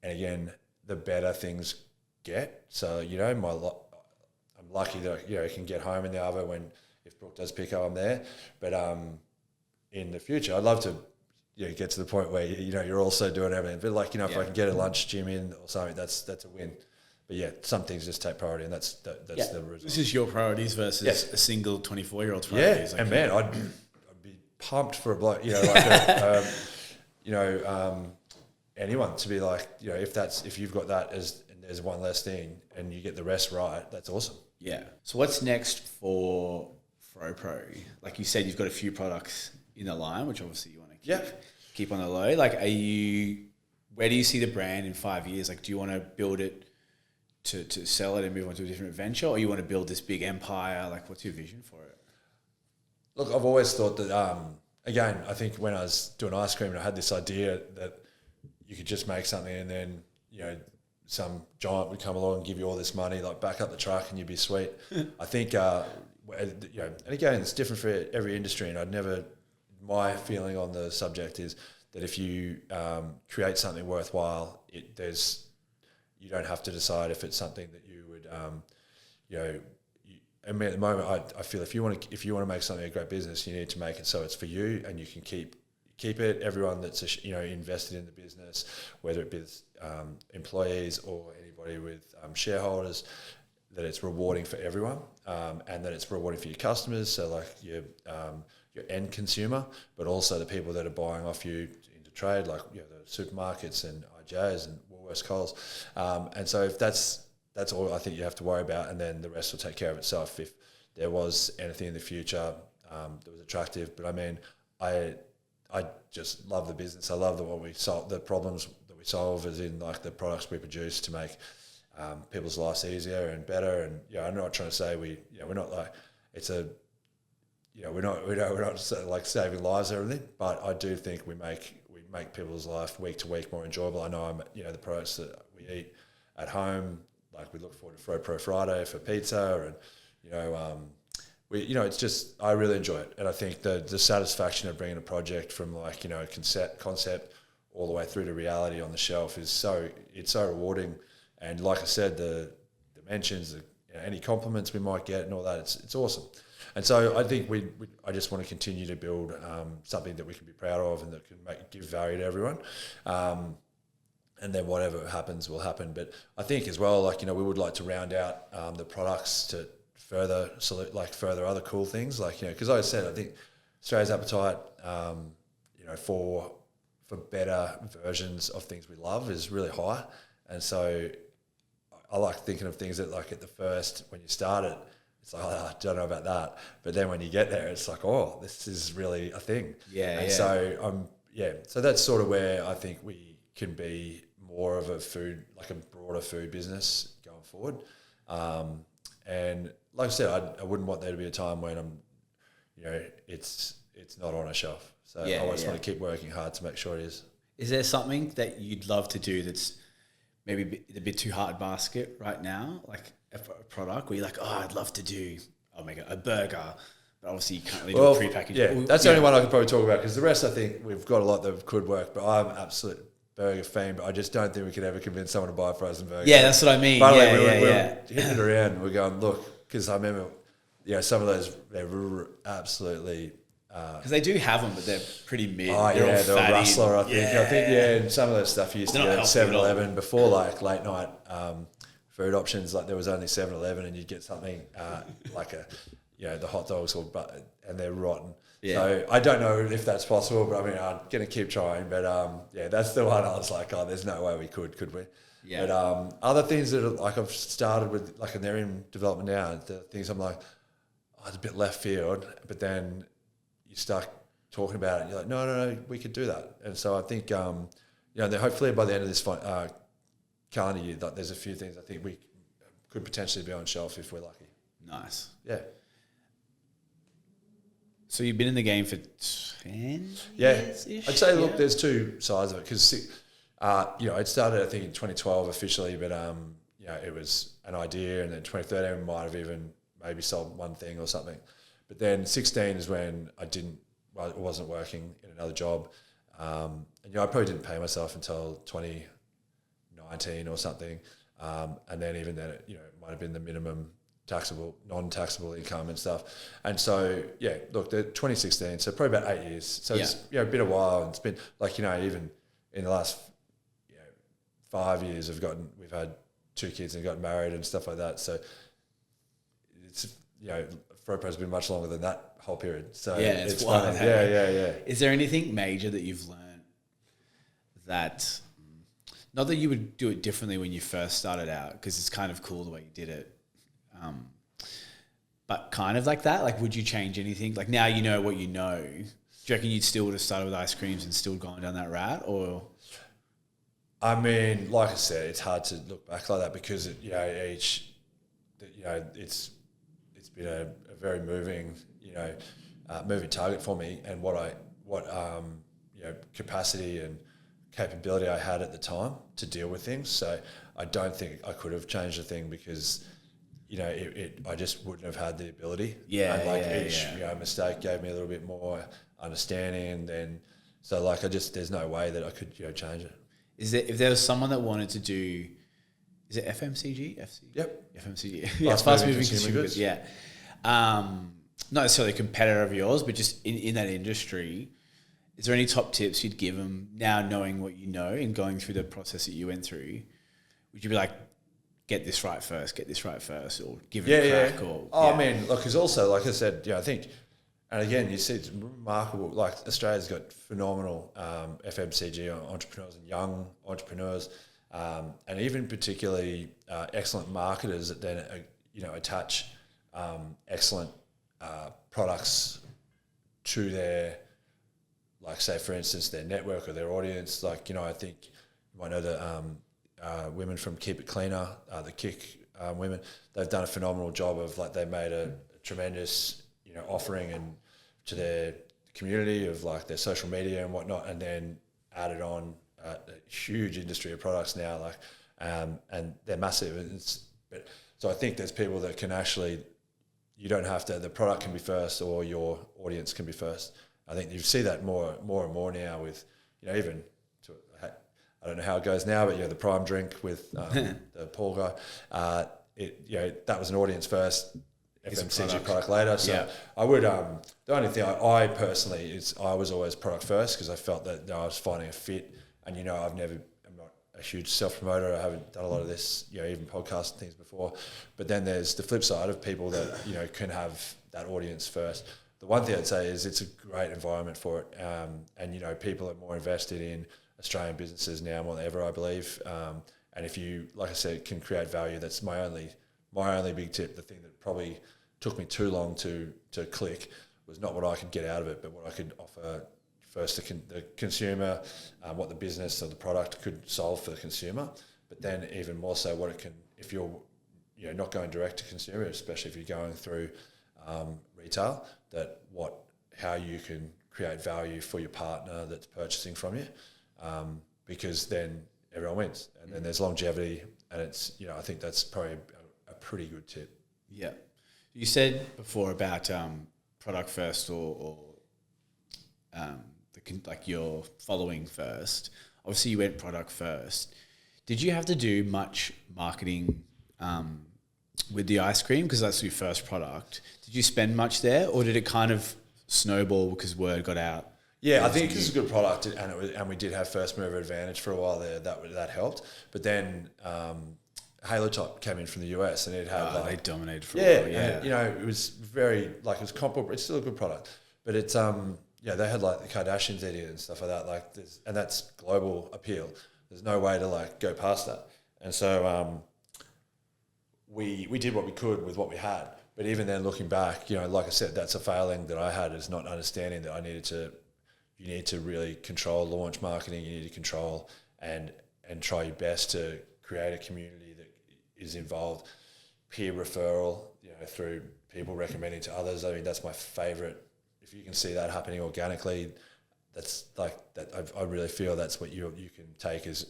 again, the better things get. So, you know, I'm lucky that, you know, I can get home in the hour if Brooke does pick up, I'm there. But in the future, I'd love to, you know, get to the point where, you know, you're also doing everything. But, like, you know, if I can get a lunch gym in or something, that's a win. But yeah, some things just take priority, and that's the result. This is your priorities versus a single 24-year-old's priorities. Yeah, and man, I'd be pumped for a bloke, you know, like anyone to be like, you know, if you've got that and there's one less thing and you get the rest right, that's awesome. Yeah. So what's next for FroPro? Like you said, you've got a few products in the line, which obviously you want to keep on the low. Like, where do you see the brand in 5 years? Like, do you want to build it to sell it and move on to a different venture, or you want to build this big empire? Like, what's your vision for it? Look, I've always thought that, again, I think when I was doing ice cream, I had this idea that you could just make something and then, you know, some giant would come along and give you all this money, like, back up the truck and you'd be sweet. I think, you know, and again, it's different for every industry, and my feeling on the subject is that if you create something worthwhile, you don't have to decide if it's something that you would, you know. I mean, at the moment, I feel if you want to make something a great business, you need to make it so it's for you, and you can keep it. Everyone that's, you know, invested in the business, whether it be employees or anybody with shareholders, that it's rewarding for everyone, and that it's rewarding for your customers. So, like, your end consumer, but also the people that are buying off you into trade, like, you know, the supermarkets and IJs and Woolworths, Coles, and so if that's all I think you have to worry about, and then the rest will take care of itself. If there was anything in the future that was attractive, but I mean, I just love the business. I love the problems that we solve, as in, like, the products we produce to make people's lives easier and better. And, you know, I'm not trying to say we're not like it's a, you know, we're not like saving lives or everything, but I do think we make people's life week to week more enjoyable. I know the products that we eat at home, like, we look forward to Fro Pro Friday for pizza, and, you know, it's just, I really enjoy it. And I think the satisfaction of bringing a project from, like, you know, a concept all the way through to reality on the shelf it's so rewarding. And like I said, the dimensions, any compliments we might get and all that, it's awesome. And so I think I just want to continue to build something that we can be proud of and that can give value to everyone. And then whatever happens will happen. But I think as well, like, you know, we would like to round out the products to further other cool things. Like, you know, because like I said, I think Australia's appetite, you know, for better versions of things we love is really high. And so I like thinking of things that, like, at the first, when you start it, it's like, I don't know about that. But then when you get there, it's like, oh, this is really a thing. Yeah. And so so that's sort of where I think we can be more of a broader food business going forward. And like I said, I wouldn't want there to be a time when it's not on a shelf. So I just want to keep working hard to make sure it is. Is there something that you'd love to do that's maybe a bit too hard basket right now? Like a product where you're like, oh, I'd love to make a burger, but obviously you can't really do a pre-packaged. Yeah, that's the only one I could probably talk about, because the rest, I think we've got a lot that could work, but I'm absolute burger fan, but I just don't think we could ever convince someone to buy a frozen burger. Yeah, that's what I mean. We're hitting it around. We're going, look, because I remember, some of those, they're absolutely... Because they do have them, but they're pretty mid. Oh, they're a rustler, I think. Yeah. I think, and some of those stuff you used to get at 7-Eleven before, like, late night food options. Like, there was only 7-Eleven, and you'd get something like the hot dogs and they're rotten. Yeah. So I don't know if that's possible, but I mean, I'm going to keep trying. But that's the one I was like, oh, there's no way we could we? Yeah. But other things that are, like I've started with, like, and they're in development now, the things I'm like, oh, it's a bit left field, but then you start talking about it and you're like, no, we could do that. And so I think, hopefully by the end of this calendar year, that there's a few things I think we could potentially be on shelf if we're lucky. Nice. Yeah. So you've been in the game for 10 years-ish? I'd say, look, there's two sides of it because, it started, I think, in 2012 officially, but, it was an idea, and then 2013 we might have even maybe sold one thing or something. But then 16 is when I wasn't working in another job. I probably didn't pay myself until 2019 or something. And then even then, it might have been the minimum non-taxable income and stuff. And so, look, the 2016, so probably about 8 years. So it's been a while, and it's been like, even in the last 5 years we've had 2 kids and gotten married and stuff like that. So it's, FroPro's been much longer than that whole period. So it's fun. Hey? Yeah. Is there anything major that you've learned that, not that you would do it differently when you first started out, because it's kind of cool the way you did it, but kind of like that, like, would you change anything? Like, now you know what you know. Do you reckon you'd still would have started with ice creams and still gone down that route, or? I mean, like I said, it's hard to look back like that because it's been a very moving target for me, and what capacity and capability I had at the time to deal with things. So I don't think I could have changed a thing because, I just wouldn't have had the ability. Each mistake gave me a little bit more understanding, and then so like there's no way that I could change it. If there was someone that wanted to do, is it FMCG? Yep. FMCG. Yeah, fast moving consumer goods. Yeah. Not necessarily a competitor of yours, but just in that industry, is there any top tips you'd give them now, knowing what you know and going through the process that you went through? Would you be like, get this right first, or give it a crack? Or, I mean, look, because also, like I said, I think, and again, you see it's remarkable, like Australia's got phenomenal FMCG entrepreneurs and young entrepreneurs, and even particularly excellent marketers that then, attach excellent products to their, like, say, for instance, their network or their audience. Like, I think you might know the women from Keep It Cleaner, the Kick women. They've done a phenomenal job of, like, they made a tremendous, offering and to their community of, like, their social media and whatnot, and then added on a huge industry of products now, like, and they're massive. So I think there's people that can actually, you don't have to, the product can be first or your audience can be first. I think you see that more and more now with, even to, I don't know how it goes now, but the Prime drink with the Paul guy, that was an audience first, FMCG product later. So I would, the only thing I personally is I was always product first because I felt that I was finding a fit, and I'm not a huge self promoter. I haven't done a lot of this, even podcast and things before. But then there's the flip side of people that can have that audience first. The one thing I'd say is it's a great environment for it, and people are more invested in Australian businesses now more than ever, I believe. And if you, like I said, can create value, that's my only big tip. The thing that probably took me too long to click was not what I could get out of it, but what I could offer first to the consumer, what the business or the product could solve for the consumer, but then even more so what it can, if you're not going direct to consumer, especially if you're going through retail, how you can create value for your partner that's purchasing from you, because then everyone wins, and then there's longevity, and it's I think that's probably a pretty good tip. Yeah, you said before about product first or like your following first. Obviously, you went product first. Did you have to do much marketing with the ice cream because that's your first product? Did you spend much there, or did it kind of snowball because word got out? Yeah, I think it's a good product, and we did have first mover advantage for a while there. That helped, but then Halo Top came in from the US, and it had they dominated for yeah, a while. Yeah, and, you know, it was very like it was comparable. It's still a good product, but it's yeah, they had like the Kardashians eating it and stuff like that. Like, and that's global appeal. There's no way to like go past that, and so we did what we could with what we had. But even then, looking back, you know, like I said, that's a failing that I had, is not understanding that you need to really control launch marketing. You need to control and try your best to create a community that is involved, peer referral, you know, through people recommending to others. I mean, that's my favorite. If you can see that happening organically, that's like that. I really feel that's what you can take as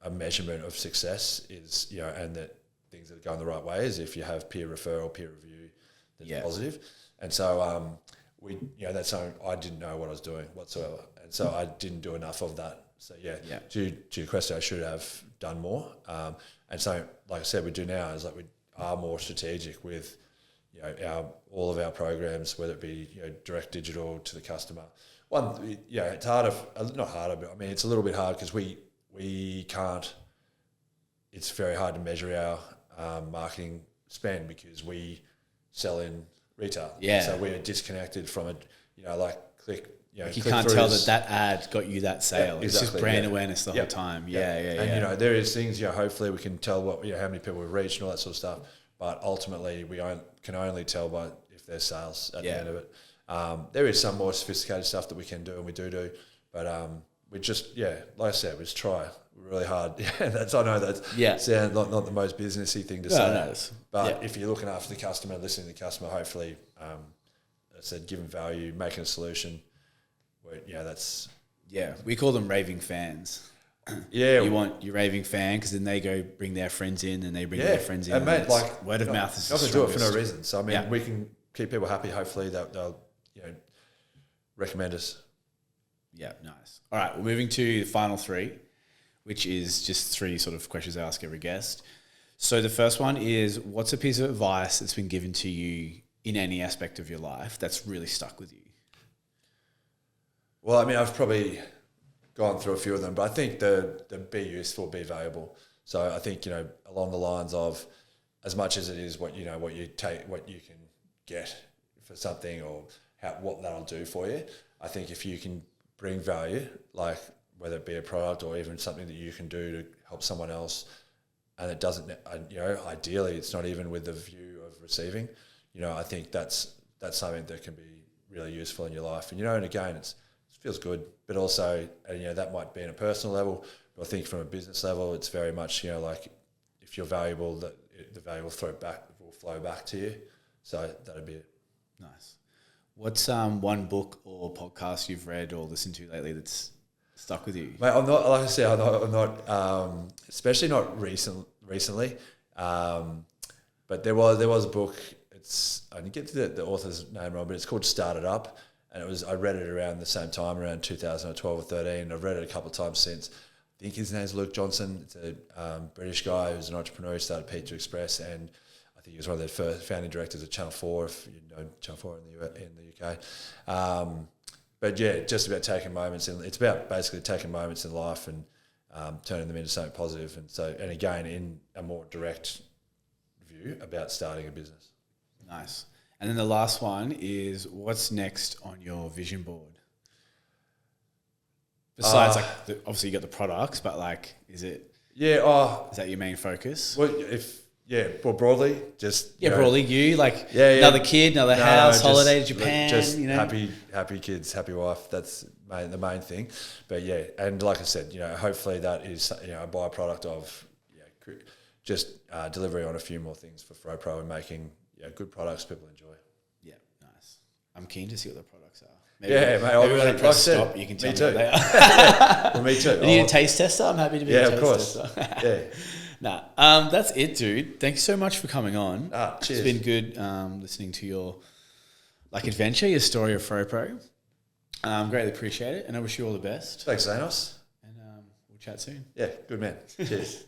a measurement of success, is, you know, and that things that are going the right way is if you have peer referral, peer review that's positive. And so we, you know, that's something I didn't know what I was doing whatsoever, and so I didn't do enough of that. So to your question, I should have done more. And so, like I said, we do now is like we are more strategic with, you know, all of our programs, whether it be, you know, direct digital to the customer. One, yeah, it's harder, not harder, but I mean, it's a little bit hard because we can't. It's very hard to measure our marketing spend because we sell in retail. Yeah. So we're disconnected from it. You know, like click. You know, you can't tell that ad got you that sale. Yeah, exactly, it's just brand awareness the whole time. And you know, there is things, you know, hopefully we can tell what, you know, how many people we've reached and all that sort of stuff. But ultimately, we can only tell by if there's sales at the end of it. There is some more sophisticated stuff that we can do, and we do. But we just, like I said, we just try really hard. I know that sounds not the most businessy thing to say. But if you're looking after the customer, listening to the customer, hopefully, I said, giving value, making a solution. That's... Yeah, we call them raving fans. Yeah. You want your raving fan because then they go bring their friends in and they bring their friends in. And mate, like, word of mouth is not going to do it for no reason. So, I mean, we can keep people happy. Hopefully they'll you know, recommend us. Yeah, nice. All right, we're moving to the final three, which is just three sort of questions I ask every guest. So the first one is, what's a piece of advice that's been given to you in any aspect of your life that's really stuck with you? Well, I mean, I've probably gone through a few of them, but I think the be useful, be valuable. So I think, you know, along the lines of, as much as it is what you can get for something, or what that'll do for you. I think if you can bring value, like whether it be a product or even something that you can do to help someone else, and it doesn't, you know, ideally it's not even with the view of receiving, you know, I think that's something that can be really useful in your life. And, you know, and again, it feels good, but also, and, you know, that might be in a personal level, but I think from a business level, it's very much, you know, like if you're valuable, the value will flow back to you. So that'd be it. Nice. What's one book or podcast you've read or listened to lately that's stuck with you? Mate, I'm not, like I said, I'm not especially not recently. But there was a book. I didn't get to the author's name wrong, but it's called Start It Up. And I read it around the same time, around 2012 or 13. I've read it a couple of times since. I think his name's Luke Johnson. It's a British guy who's an entrepreneur who started Pizza Express, and I think he was one of the first founding directors of Channel 4, if you know Channel 4 in the UK. But yeah, just about taking moments, and it's about basically taking moments in life and turning them into something positive. And again, in a more direct view about starting a business. Nice. And then the last one is, what's next on your vision board? Besides, obviously you got the products, but like, is that your main focus? Well, broadly, just broadly, another kid, another house, holiday to Japan, just you know, happy kids, happy wife. That's the main thing. But yeah, and like I said, you know, hopefully that is, you know, a byproduct of just delivery on a few more things for FroPro and making good products people enjoy. Yeah, nice. I'm keen to see what the products are. Maybe when I press stop, you can tell me what they are. Well, me too. Are you a taste tester? I'm happy to be a taste tester. Yeah. That's it, dude. Thanks so much for coming on. Cheers. It's been good listening to your adventure, your story of FroPro. Greatly appreciate it, and I wish you all the best. Thanks, Zanos. And we'll chat soon. Yeah, good man. Cheers.